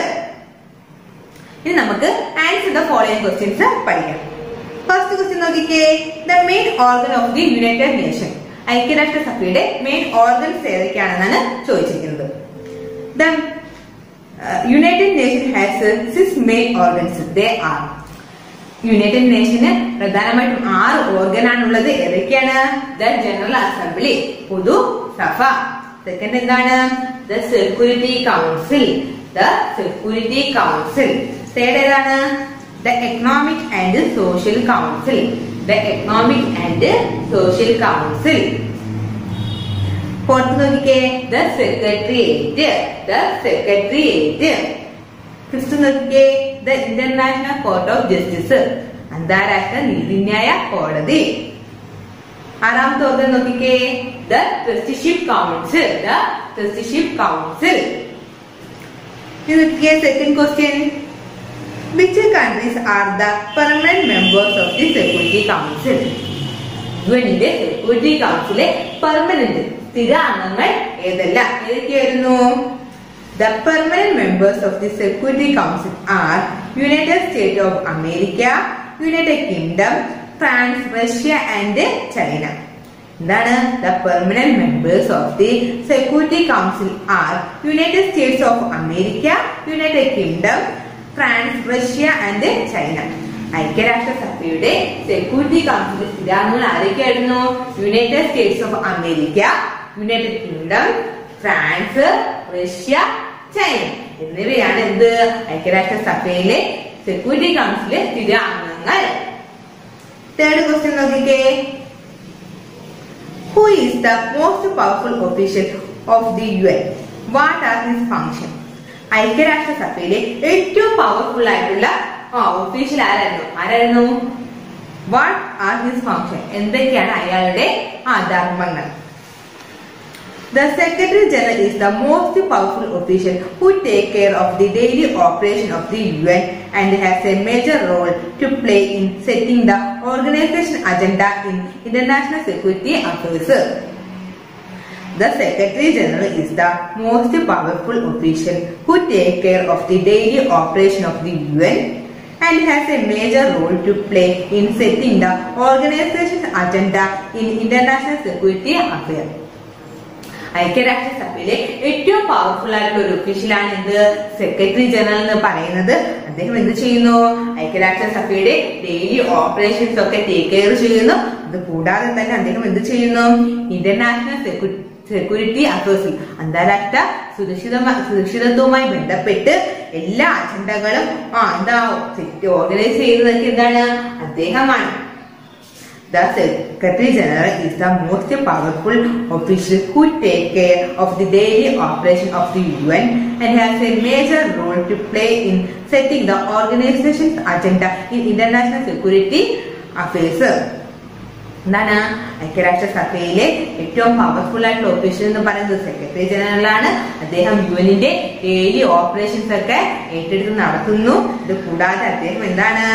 ഇനി നമുക്ക് ആൻസർ ദ ഫോളോയിങ് ക്വസ്റ്റ്യൻസ് പഠിക്കാം. ഫസ്റ്റ് ക്വസ്റ്റ്യൻ നോക്കിക്കേ, the main organ of the United Nation. ഐക്യരാഷ്ട്രസഭയുടെ മെയിൻ ഓർഗൻസ് ഏതൊക്കെയാണെന്നാണ് ചോദിച്ചിരിക്കുന്നത്. The United Nation has 6 main organs. They are. United നേഷന് പ്രധാനമായിട്ടും 6 ഓർഗനാണുള്ളത്. ഏതൊക്കെയാണ്? ദ ജനറൽ അസംബ്ലി, പൊതു സഭ. സെക്കൻഡ് എന്താണ്? ദ സെക്യൂരിറ്റി കൗൺസിൽ, തേർഡ് ഏതാണ്? The Economic and Social Council, fourth നോക്കിക്കേ, ദ സെക്രട്ടേറിയറ്റ്. ഫിഫ്ത് നോക്കിക്കേ, the International Court of Justice, അന്താരാഷ്ട്ര നീതിന്യായ കോടതി. ആറാമത്തെ ഓർഗൻ നോക്കിക്കേ, the Trusteeship Council. Second question, which countries are the permanent members of the Security Council? യുഎന്നിന്റെ സെക്യൂരിറ്റി കൗൺസിലെ പെർമനന്റ് സ്ഥിര അംഗങ്ങൾ ഏതൊക്കെയായിരുന്നു? The permanent members of the Security Council are United States of America, United Kingdom, France, Russia and China. എന്താണ്? The permanent members of the Security Council are United States of America, United Kingdom, France, Russia and China. ഐക്യരാഷ്ട്രസഭയുടെ സെക്യൂരിറ്റി കൗൺസിൽ സ്ഥിരാംഗങ്ങൾ ആരൊക്കെയായിരുന്നു? United States of America, United Kingdom, France, Russia, China എന്നിവയാണ് എന്ത് ഐക്യരാഷ്ട്രസഭയിലെ സെക്യൂരിറ്റി കൗൺസിലെ സ്ഥിര അംഗങ്ങൾ. തേർഡ് ക്വസ്റ്റ്യൻ നോക്കിക്കേ, who is the most powerful official of the UN? What are his function? ഐക്യരാഷ്ട്രസഭയിലെ ഏറ്റവും പവർഫുൾ ആയിട്ടുള്ള ഒഫീഷ്യൽ ആരായിരുന്നു? What are his function? എന്തൊക്കെയാണ് അയാളുടെ ധർമ്മങ്ങൾ? The Secretary General is the most powerful official who take care of the daily operation of the UN and has a major role to play in setting the organization agenda in international security affairs. The Secretary General is the most powerful official who take care of the daily operation of the UN and has a major role to play in setting the organization's agenda in international security affairs. ഐക്യരാഷ്ട്രസഭയിലെ ഏറ്റവും പവർഫുൾ ആയിട്ടുള്ള ഒരു ഒഫീഷ്യലാണ് എന്ത്? സെക്രട്ടറി ജനറൽ എന്ന് പറയുന്നത്. അദ്ദേഹം എന്ത് ചെയ്യുന്നു? ഐക്യരാഷ്ട്രസഭയുടെ ഡെയിലി ഓപ്പറേഷൻസ് ഒക്കെ ടേക്ക് കെയർ ചെയ്യുന്നു. അത് കൂടാതെ തന്നെ അദ്ദേഹം എന്ത് ചെയ്യുന്നു? ഇന്റർനാഷണൽ സെക്യൂരിറ്റി അഫയേഴ്സിൽ അന്താരാഷ്ട്ര സുരക്ഷിതത്വവുമായി ബന്ധപ്പെട്ട് എല്ലാ അജണ്ടകളും ഓർഗനൈസ് ചെയ്തതൊക്കെ എന്താണ്? അദ്ദേഹമാണ്. The Secretary General is the most powerful official who take care of the daily operation of the UN and has a major role to play in setting the organization's agenda in international security affairs. എന്താണ്? ഐക്യരാഷ്ട്രസഭയിലെ ഏറ്റവും പവർഫുൾ ആയിട്ടുള്ള ഒഫീഷ്യൽ എന്ന് പറയുന്നത് സെക്രട്ടറി ജനറൽ ആണ്. അദ്ദേഹം യുഎന്നിന്റെ ഡെയിലി ഓപ്പറേഷൻസ് ഒക്കെ ഏറ്റെടുത്ത് നടത്തുന്നു. ഇത് കൂടാതെ അദ്ദേഹം എന്താണ്?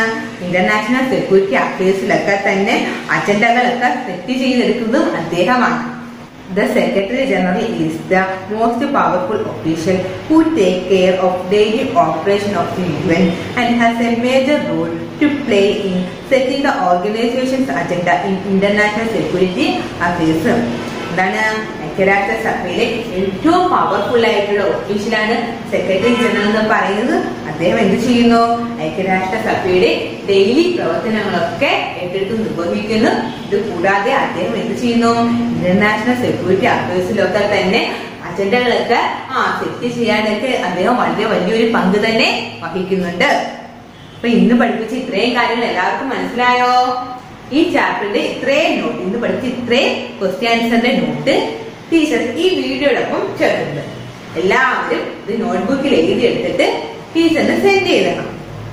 ഇന്റർനാഷണൽ സെക്യൂരിറ്റി അഫയേഴ്സിലൊക്കെ തന്നെ അജണ്ടകളൊക്കെ സെറ്റ് ചെയ്തെടുക്കുന്നതും അദ്ദേഹമാണ്. The Secretary General is the most powerful official who take care of daily operation of the UN and has a major role to play in setting the organization's agenda in international security affairs. എന്താണ്? ഐക്യരാഷ്ട്രസഭയിലെ ഏറ്റവും പവർഫുൾ ആയിട്ടുള്ള ഒഫീഷ്യലാണ് സെക്രട്ടറി ജനറൽ എന്ന് പറയുന്നത്. അദ്ദേഹം എന്ത് ചെയ്യുന്നു? ഐക്യരാഷ്ട്രസഭയുടെ ഡെയിലി പ്രവർത്തനങ്ങളൊക്കെ ഏറ്റെടുത്ത് നിർവഹിക്കുന്നു. ഇത് കൂടാതെ അദ്ദേഹം എന്ത് ചെയ്യുന്നു? ഇന്റർനാഷണൽ സെക്യൂരിറ്റി അഫയേഴ്സിലൊക്കെ തന്നെ അജണ്ടകളൊക്കെ സെറ്റ് ചെയ്യാനൊക്കെ അദ്ദേഹം വളരെ വലിയൊരു പങ്ക് തന്നെ വഹിക്കുന്നുണ്ട്. അപ്പൊ ഇന്ന് പഠിപ്പിച്ച ഇത്രയും കാര്യങ്ങൾ എല്ലാവർക്കും മനസ്സിലായോ? ഈ ചാപ്റ്ററിന്റെ ഇത്രയും നോട്ട്, ഇന്ന് പഠിച്ച ഇത്രയും ക്വസ്റ്റ്യൻ ആൻസറിന്റെ നോട്ട് ടീച്ചർ ഈ വീഡിയോടൊപ്പം ചേർത്തിട്ടുണ്ട്. എല്ലാവരും ഇത് നോട്ട്ബുക്കിൽ എഴുതിയെടുത്തിട്ട് ടീച്ചറിന് സെൻഡ് ചെയ്തണം.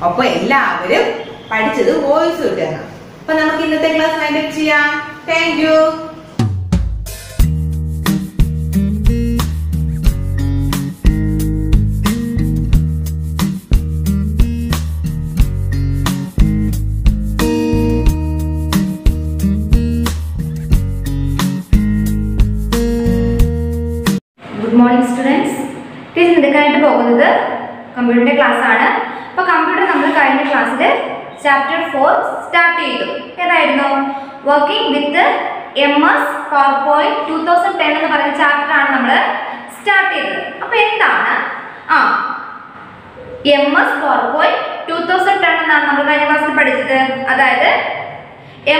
അപ്പൊ എല്ലാവരും പഠിച്ചത് വോയിസ് ഇടണം. അപ്പൊ നമുക്ക് ഇന്നത്തെ ക്ലാസ് വൈൻഡപ്പ് ചെയ്യാം. Thank you. Good morning students. Teacher എടുക്കാനായിട്ട് പോകുന്നത് കമ്പ്യൂട്ടറിന്റെ ക്ലാസ് ആണ്. അപ്പോൾ കമ്പ്യൂട്ടർ നമ്മൾ കഴിഞ്ഞ ക്ലാസ്സിൽ ചാപ്റ്റർ 4 സ്റ്റാർട്ട് ചെയ്തു. ഏതായിരുന്നു? വർക്കിംഗ് വിത്ത് MS PowerPoint 2010 എന്ന് പറയുന്ന ചാപ്റ്റർ ആണ് നമ്മൾ സ്റ്റാർട്ട് ചെയ്തത്. അപ്പോൾ എന്താണ് MS PowerPoint 2010 എന്നാണ് നമ്മൾ കഴിഞ്ഞ ക്ലാസ്സിൽ പഠിച്ചത്. അതായത്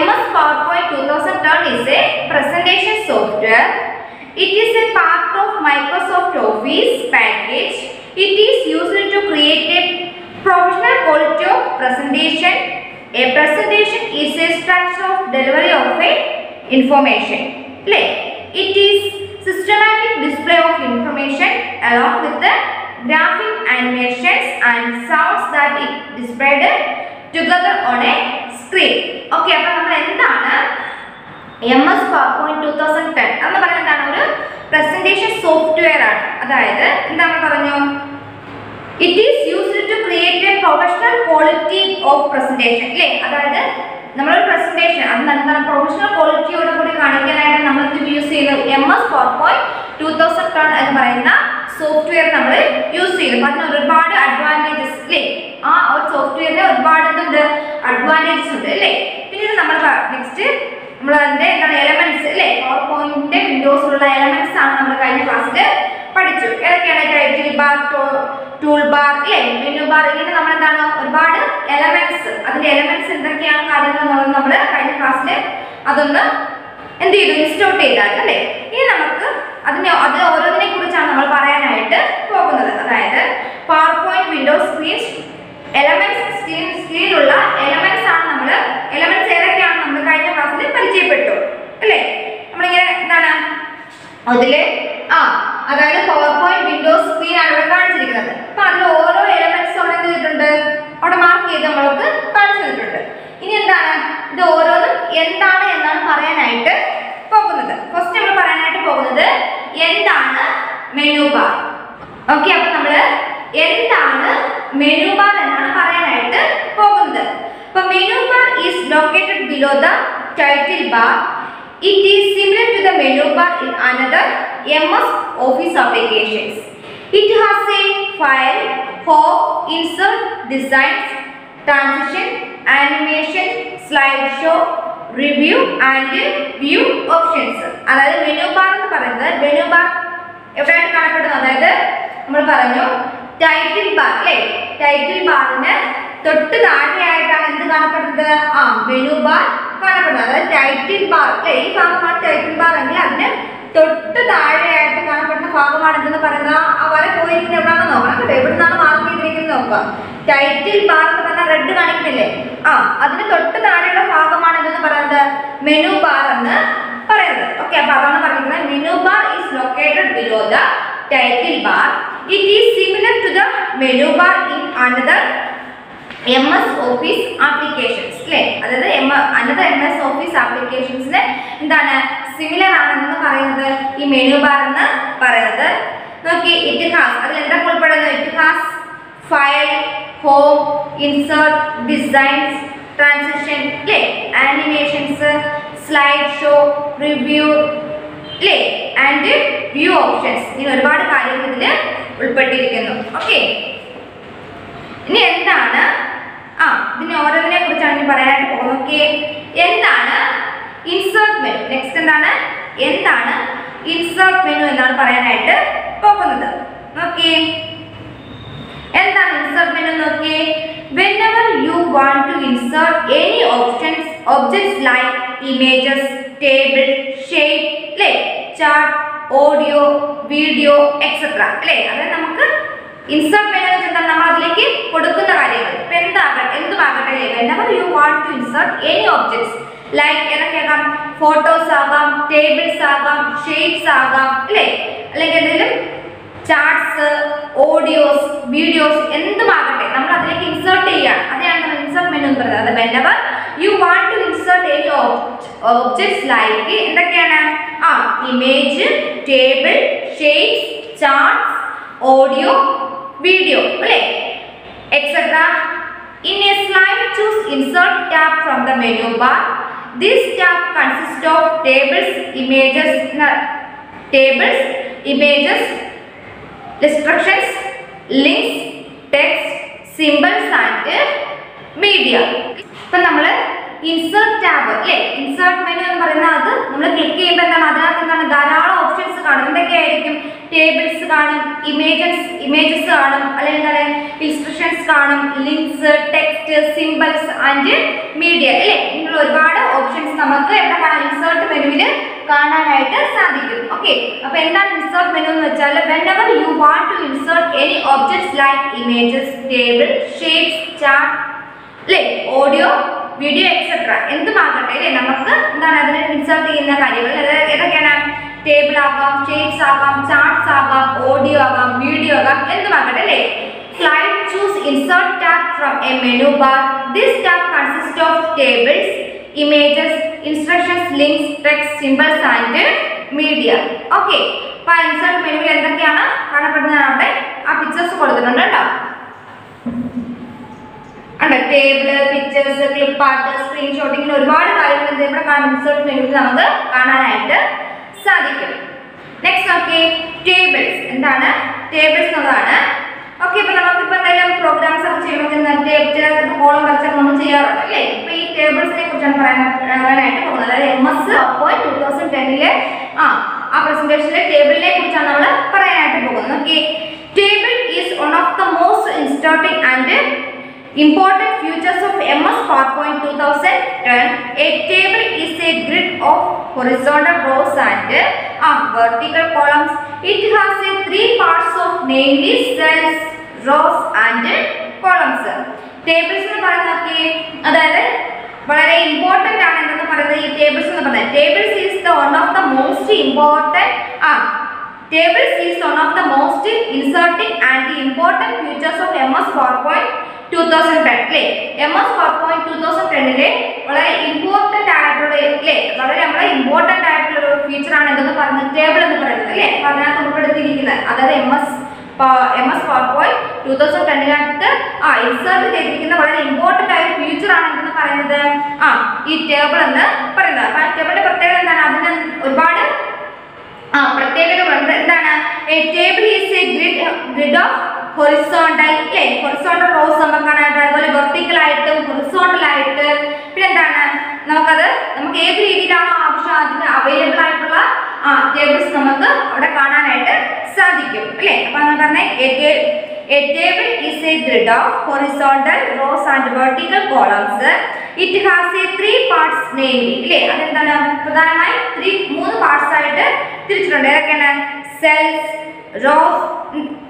MS PowerPoint 2010 is a presentation software. It is a part of Microsoft Office package. It is used to create a professional quality of presentation. A presentation is a structure of delivery of a information. It is systematic display of information along with the graphic animations and sounds that it displayed together on a screen. Okay, അപ്പോൾ നമ്മൾ എന്താണ് MS PowerPoint 2010 എന്ന് പറയുന്നത്? എന്താണ്? ഒരു പ്രസന്റേഷൻ സോഫ്റ്റ്വെയർ ആണ്. അതായത് എന്താണ് പറഞ്ഞു? It is used to create a professional quality of presentation. അല്ലേ? അതായത് നമ്മളൊരു പ്രസന്റേഷൻ അത് എന്താണ് പ്രൊഫഷണൽ ക്വാളിറ്റിയോട് കൂടി കാണിക്കാനായിട്ട് നമ്മൾ യൂസ് ചെയ്യുന്നത് MS PowerPoint 2010 എന്ന് പറയുന്ന സോഫ്റ്റ്വെയർ നമ്മൾ യൂസ് ചെയ്യുന്നു. അതിന് ഒരുപാട് അഡ്വാൻറ്റേജസ് അല്ലേ? ആ ഒരു സോഫ്റ്റ്വെയറിന് ഒരുപാട് എന്തുണ്ട്? അഡ്വാൻറ്റേജസ് ഉണ്ട് അല്ലേ? പിന്നീട് നമ്മൾ നെക്സ്റ്റ് നമ്മൾ അതിന്റെ എന്താണ് എലമെന്റ്സ് അല്ലേ? PowerPoint വിൻഡോസിലുള്ള എലമെന്റ്സ് ആണ് നമ്മൾ കഴിഞ്ഞ ക്ലാസ്സിൽ പഠിച്ചു. ഏതൊക്കെയാണ്? ടൈറ്റിൽ ബാർ, ടൂൾ ബാർ അല്ലേ, മെനു ബാർ, ഇങ്ങനെ നമ്മൾ എന്താണ് ഒരുപാട് എലമെന്റ്സ്, അതിന്റെ എലമെന്റ്സ് എന്തൊക്കെയാണ് കാര്യങ്ങൾ എന്നുള്ളത് നമ്മൾ കഴിഞ്ഞ ക്ലാസ്സിൽ അതൊന്ന് എന്ത് ചെയ്തു? ലിസ്റ്റ് ഔട്ട് ചെയ്താൽ അല്ലേ? ഇനി നമുക്ക് അത് ഓരോന്നിനെ കുറിച്ചാണ് നമ്മൾ പറയാനായിട്ട് പോകുന്നത്. അതായത് PowerPoint വിൻഡോസ് സ്ക്രീനിലുള്ള എലമെന്റ്സ് ആണ് നമ്മൾ എലമെന്റ്സ് ഏതൊക്കെയാണ് നമ്മൾ കഴിഞ്ഞ ക്ലാസ്സിൽ പരിചയപ്പെട്ടു അല്ലേ? നമ്മളിങ്ങനെ എന്താണ് അതില് അതായത് PowerPoint വിൻഡോസ് സ്ക്രീൻ ആണ് ഇവിടെ കാണിച്ചിരിക്കുന്നത്. അപ്പൊ അതിൽ ഓരോ എലമെന്റ്സ് അവിടെ എന്ത് ചെയ്തിട്ടുണ്ട്? അവിടെ മാർക്ക് ചെയ്ത് നമ്മൾക്ക് കാണിച്ചു തന്നിട്ടുണ്ട്. ഇനി എന്താണ് ഇത് ഓരോന്നും എന്താണ് എന്നാണ് പറയാനായിട്ട് പോകുന്നത്. ഫസ്റ്റ് നമ്മൾ പറയാനായിട്ട് പോകുന്നത് എന്താണ് മെനു ബാർ. ഓക്കെ, അപ്പൊ നമ്മള് എന്താണ് മെനു ബാർ എന്നാണ് പറയാനായിട്ട് പോകുന്നത്. അപ്പൊ menu bar is located below the title bar. It is similar to the menu bar in another MS Office applications. It has a file, home, insert, designs, transition, animation, slideshow, review and view options. അതായത് മെനു ബാർ എന്ന് പറയുന്നത് മെനു ബാർ എവിടെയായിട്ട് കാണപ്പെടുന്നു? അതായത് നമ്മൾ പറഞ്ഞു ടൈറ്റിൽ ബാർ അല്ലേ? ടൈറ്റിൽ ബാറിന് തൊട്ട് താഴെയായിട്ടാണ് എന്ത് കാണപ്പെടുന്നത്? മെനു ബാർ കാണപ്പെടുന്നത്. അതായത് ടൈറ്റിൽ ബാർ അല്ലേ? ഈ ഭാഗമാണ് ടൈറ്റിൽ ബാർ എങ്കിൽ അതിന് തൊട്ട് താഴെയായിട്ട് കാണപ്പെടുന്ന ഭാഗമാണ് എന്തെന്ന് പറയുന്നത്? ആ വര പോയിരിക്കുന്നത് എവിടെയാണെന്ന് നോക്കണം കേട്ടോ. എവിടുന്നാണ് മാർക്ക് ചെയ്തിരിക്കുന്നത് നോക്കുക. ടൈറ്റിൽ ബാർ എന്ന് പറഞ്ഞാൽ റെഡ് കാണിക്കുന്നില്ലേ? അതിന് തൊട്ട് താഴെയുള്ള ഭാഗമാണ് എന്തെന്ന് പറയുന്നത്? മെനു ബാർ എന്ന് പറയുന്നത്. ഓക്കെ, അപ്പൊ അതാണ് പറയുന്നത്. Menu bar is located below the title bar. It is similar to the menu bar in another MS Office applications അല്ലേ? അതായത് അനദർ MS Office applications-ന് എന്താണ് സിമിലർ ആണെന്ന് പറയുന്നത് ഈ മെനു ബാർ എന്ന് പറയുന്നത്. നോക്കി, ഇറ്റ് ഹാസ്, അതിൽ എന്താ ഉൾപ്പെടുന്നത്? It has file, home, insert, designs, transition അല്ലേ, ആനിമേഷൻസ്, സ്ലൈഡ് ഷോ, റിവ്യൂ അല്ലേ, ആൻഡ് വ്യൂ ഓപ്ഷൻസ്. ഇങ്ങനെ ഒരുപാട് കാര്യങ്ങൾ ഇതിൽ ഉൾപ്പെട്ടിരിക്കുന്നു. ഓക്കെ, ഇനി എന്താണ് ഇതിനെ ഓരോന്നിനെ കുറിച്ചാണ് ഇനി പറയാനായിട്ട് പോകുന്നത്. ഓക്കെ, എന്താണ് ഇൻസേർട്ട് മെനു? നെക്സ്റ്റ് എന്താണ് ഇൻസേർട്ട് മെനു എന്നാണ് പറയാനായിട്ട് പോകുന്നത്. നോക്കിയേ, എന്താണ് ഇൻസേർട്ട് മെനു? നോക്കിയേ, whenever you want to insert any objects like images, table, shape, chart, audio, video, etc. അല്ലേ? അതായത് നമുക്ക് ഇൻസേർട്ട് മെനു എന്ന് വെച്ചാൽ നമ്മൾ അതിലേക്ക് കൊടുക്കുന്ന കാര്യങ്ങൾ എന്തുമാകട്ടെ. whenever you want to insert any objects like ഏതൊക്കെയാകാം? ഫോട്ടോസ് ആകാം, ടേബിൾസ് ആകാം, ഷേപ്സ് ആകാം അല്ലേ, അല്ലെങ്കിൽ എന്തെങ്കിലും ചാർട്ട്സ്, ഓഡിയോസ്, വീഡിയോസ് എന്തുമാകട്ടെ നമ്മൾ അതിലേക്ക് ഇൻസേർട്ട് ചെയ്യാണ്. അതാണ് നമ്മൾ ഇൻസേർട്ട് മെനു എന്ന് പറയുന്നത്. whenever you want to insert any objects like എന്തൊക്കെയാണ്? Image, table, shapes, charts, audio, video അല്ലേ, etc. In a slide, choose insert tab from the menu bar. This tab consists of tables, images, instructions, links, text, symbols and media. ഇപ്പൊ നമ്മൾ ഇൻസേർട്ട് ടാബ് അല്ലേ, ഇൻസേർട്ട് മെനു എന്ന് പറയുന്നത് അത് നമ്മൾ ക്ലിക്ക് ചെയ്യുമ്പോൾ എന്താണ് അതിനകത്ത് എന്താണ് ധാരാളം ഓപ്ഷൻസ് കാണും. എന്തൊക്കെയായിരിക്കും? ടേബിൾസ് കാണും, ഇമേജസ് കാണും, അല്ലെങ്കിൽ എന്താണ് ഇൻസ്ട്രക്ഷൻസ് കാണും, links, text, symbols and media അല്ലേ, ഇങ്ങനെയുള്ള ഒരുപാട് ഓപ്ഷൻസ് നമുക്ക് എവിടെ കാണാം? ഇൻസേർട്ട് മെനുവിൽ കാണാനായിട്ട് സാധിക്കും. ഓക്കെ, അപ്പൊ എന്താണ് ഇൻസേർട്ട് മെനു എന്ന് വെച്ചാൽ whenever you want to insert any objects like images, table, shapes, chart അല്ലേ, ഓഡിയോ, വീഡിയോ, എക്സെട്ര എന്തുമാകട്ടെ അല്ലേ, നമുക്ക് എന്താണ് അതിനെ ഇൻസേർട്ട് ചെയ്യുന്ന കാര്യങ്ങൾ ഏതൊക്കെയാണ്? ടേബിൾ ആകാം, ഷേപ്സ് ആകാം, ചാർട്ട്സ് ആകാം, ഓഡിയോ ആകാം, വീഡിയോ ആകാം, എന്തുമാകട്ടെ അല്ലേ. Slide choose insert tab from a menu bar. This tab consists of tables, images, instructions, links, text, symbols and media. Okay, അപ്പോൾ ഇൻസേർട്ട് മെനുവിൽ എന്തൊക്കെയാണ് കാണപ്പെടുന്നത്? അവിടെ ആ പിക്ചേഴ്സ് കൊടുത്തിട്ടുണ്ട് കേട്ടോ. Table, pictures, clip art, screenshot, ഇങ്ങനെ ഒരുപാട് കാര്യങ്ങൾ ഇവിടെ കാണാൻ ഇൻസേർട്ട് മെനുവിൽ നമുക്ക് കാണാനായിട്ട് സാധിക്കും. നെക്സ്റ്റ് നോക്കി, ടേബിൾസ്. എന്താണ് ടേബിൾസ് എന്നുള്ളതാണ്? ഓക്കെ, ഇപ്പൊ നമുക്കിപ്പോ എന്തെങ്കിലും പ്രോഗ്രാംസ് ഒക്കെ ചെയ്യണമെങ്കിൽ കോളം വരച്ചൊക്കെ നമ്മൾ ചെയ്യാറുണ്ട് അല്ലേ. ഇപ്പൊ ഈ ടേബിൾസിനെ കുറിച്ചാണ് പറയാനായിട്ട് പോകുന്നത്. അതായത് MS PowerPoint 2010 ആ പ്രസന്റേഷനിലെ ടേബിളിനെ കുറിച്ചാണ് നമ്മൾ പറയാനായിട്ട് പോകുന്നത്. Okay, table is one of the most interesting and important features of MS PowerPoint 2010. A table is a grid of horizontal rows and vertical columns. It has three parts of namely cells, rows and columns. Tables എന്ന് പറയുന്നതൊക്കെ അതായത് വളരെ ഇമ്പോർട്ടന്റ് ആണ് എന്ന് പറയുന്നത് ഈ ടേബിൾസ് എന്ന് പറയുന്നത്. Tables is one of the most important tables is one of the most inserting and important features of MS PowerPoint 2010 അല്ലേ. MS PowerPoint 2010 വളരെ ഇമ്പോർട്ടന്റ് ആയിട്ടുള്ള അല്ലേ, വളരെ നമ്മുടെ ഇമ്പോർട്ടന്റ് ആയിട്ടുള്ള ഒരു ഫീച്ചർ ആണ് എന്തെന്ന് പറയുന്നത് ടേബിൾ എന്ന് പറയുന്നത് അല്ലേ. അപ്പൊ അതിനകത്ത് ഉൾപ്പെടുത്തിയിരിക്കുന്നത് അതായത് MS PowerPoint 2010 ഇൻസേർട്ട് ചെയ്തിരിക്കുന്ന വളരെ ഇമ്പോർട്ടന്റ് ആയ ഫീച്ചർ ആണ് എന്തെന്ന് പറയുന്നത് ഈ ടേബിൾ എന്ന് പറയുന്നത്. അപ്പൊ ടേബിളിന്റെ പ്രത്യേകത എന്താണ്? അതിന് ഒരുപാട് പ്രത്യേകതകളുണ്ട്. എന്താണ്? A table is A grid of horizontal അല്ലേ, ഹൊറിസോണ്ടൽ റോസ് നമുക്ക് കാണാനായിട്ട്, അതുപോലെ വെർട്ടിക്കൽ ആയിട്ടും ഹൊറിസോണ്ടൽ ആയിട്ട്, പിന്നെ എന്താണ് നമുക്ക് ഏത് രീതിയിലാണോ ആവശ്യം അതിന് അവൈലബിൾ ആയിട്ടുള്ള ടേബിൾസ് നമുക്ക് അവിടെ കാണാനായിട്ട് സാധിക്കും അല്ലേ. അപ്പൊ പറഞ്ഞ A table is a grid of horizontal rows and vertical columns. It has a 3 parts namely. ഇല്ലേ അതെന്താണ് പ്രധാനമായി 3 പാർട്സ് ആയിട്ട് തിരിച്ചിട്ടുണ്ട്. ഏതൊക്കെയാണ്? Cells, rose,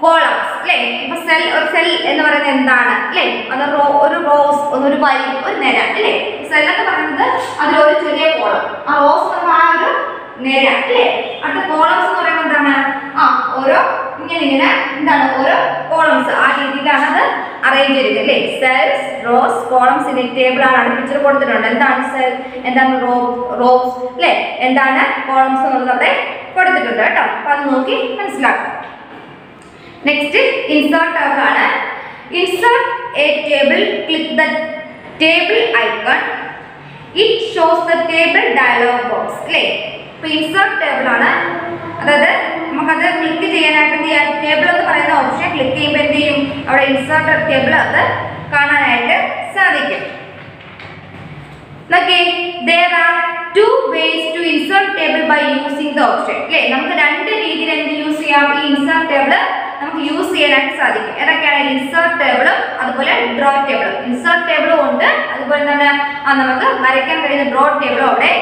columns. അല്ലേ ഇപ്പൊ ഒരു സെൽ എന്ന് പറയുന്നത് എന്താണ്? അല്ലേ അത് ഒരു റോസ്, ഒരു വരി, ഒരു നിര. അല്ലേ സെൽ എന്ന് പറയുന്നത് അതിലൊരു ചെറിയ കോളം, ആ റോസ് എന്ന് പറഞ്ഞാൽ ആ ഒരു നിര. അല്ലേ അടുത്ത കോളംസ് എന്ന് പറയുമ്പോൾ എന്താണ്? ഓരോ ഇങ്ങനെ എന്താണ് ഓരോ കോളംസ്, ആ രീതിയിലാണ് അത് അറേഞ്ച് ചെയ്തത്. അല്ലേ cells, rose, columns in table ആണ് പിക്ചർ കൊടുത്തിട്ടുണ്ട്. എന്താണ് സെൽ, എന്താണ് റോസ്, അല്ലേ എന്താണ് കോളംസ് എന്നുള്ളത് അവിടെ കൊടുത്തിട്ടുണ്ട് കേട്ടോ. അപ്പൊ അത് നോക്കി മനസ്സിലാക്കാം. നെക്സ്റ്റ് ഇൻസേർട്ട് ആണ്. Insert A table, click the table icon. It shows the table dialogue box. അല്ലേ ഇപ്പൊ ഇൻസേർട്ട് ടേബിൾ ആണ്. അതായത് നമുക്കത് ക്ലിക്ക് ചെയ്യാനായിട്ട് എന്ത് ചെയ്യാം? ടേബിൾ എന്ന് പറയുന്ന ഓപ്ഷൻ ക്ലിക്ക് ചെയ്യുമ്പോൾ എന്ത് ചെയ്യും? അവിടെ ഇൻസേർട്ട് ടേബിൾ അത് കാണാനായിട്ട് സാധിക്കും. Okay, there are 2 ways to insert table by using the option. അല്ലേ നമുക്ക് 2 രീതിയിൽ എന്ത് യൂസ് ചെയ്യാം? ഈ ഇൻസേർട്ട് ടേബിൾ നമുക്ക് യൂസ് ചെയ്യാനായിട്ട് സാധിക്കും. ഏതൊക്കെയാണ്? ഇൻസേർട്ട് ടേബിളും അതുപോലെ ഡ്രോ ടേബിളും. ഇൻസേർട്ട് ടേബിളും ഉണ്ട്, അതുപോലെ തന്നെ നമുക്ക് വരയ്ക്കാൻ കഴിയുന്ന ഡ്രോ ടേബിളും അവിടെ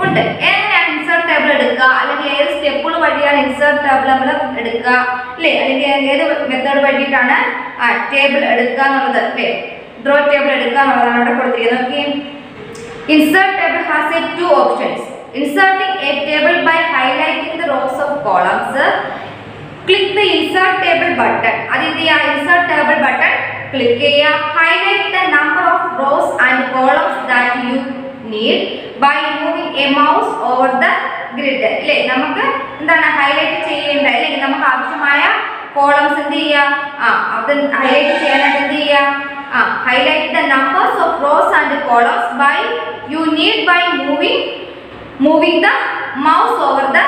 ഉണ്ട്. എങ്ങനെയാണ് ഇൻസേർട്ട് ടേബിൾ എടുക്കുക, അല്ലെങ്കിൽ ഏത് സ്റ്റെപ്പുകൾ വഴിയാണ് ഇൻസേർട്ട് ടേബിൾ നമ്മൾ എടുക്കുക, അല്ലേ അല്ലെങ്കിൽ ഏത് മെത്തേഡ് വഴിയിട്ടാണ് ടേബിൾ എടുക്കുക എന്നുള്ളത്, അല്ലേ ഡ്രോ ടേബിൾ എടുക്കുക എന്നുള്ളതാണ് അവിടെ കൊടുത്തിരിക്കുന്നത്. Okay, insert table has 2 options. Inserting a table by highlighting the rows of columns. Click the insert table button. അതിന്റെ insert table button click ചെയ്യുക. Highlight the number of rows and columns that you need by moving a mouse over the grid. അല്ലേ നമുക്ക് എന്താണ് ഹൈലൈറ്റ് ചെയ്യേണ്ട, അല്ലെങ്കിൽ നമുക്ക് ആവശ്യമായ കോളംസ് എന്ത് ചെയ്യുക? അത് ഹൈലൈറ്റ് ചെയ്യാനായിട്ട് എന്ത് ചെയ്യുക? Highlight the numbers of rows and columns by you need by moving the mouse over the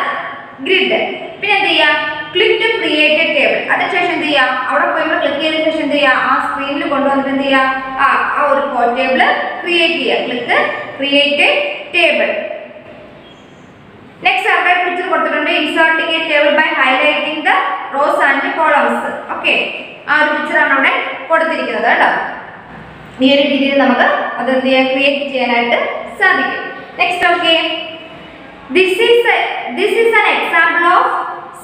grid. പിന്നെ എന്ത് ചെയ്യുക? Click to create a table. അതിനുശേഷം എന്ത് ചെയ്യുക? അവിടെ പോയി നമ്മൾ ക്ലിക്ക് ചെയ്തതിനു ശേഷം എന്ത് ചെയ്യുക? ആ സ്ക്രീനിൽ കൊണ്ടുവന്നിട്ട് എന്ത് ചെയ്യുക? ആ ഒരു ടേബിൾ ക്രിയേറ്റ് ചെയ്യുക. Click create table. നെക്സ്റ്റ് അവിടെ പിക്ചർ കൊടുത്തിട്ടുണ്ട്. Inserting a table by highlighting the rows and columns. Okay, ആ ഒരു പിക്ചറാണ് അവിടെ കൊടുത്തിരിക്കുന്നത് കേട്ടോ. ഈ ഒരു രീതിയിൽ നമുക്ക് അത് എന്ത് ചെയ്യാൻ ക്രിയേറ്റ് ചെയ്യാനായിട്ട് സാധിക്കും. Next okay, this is an example of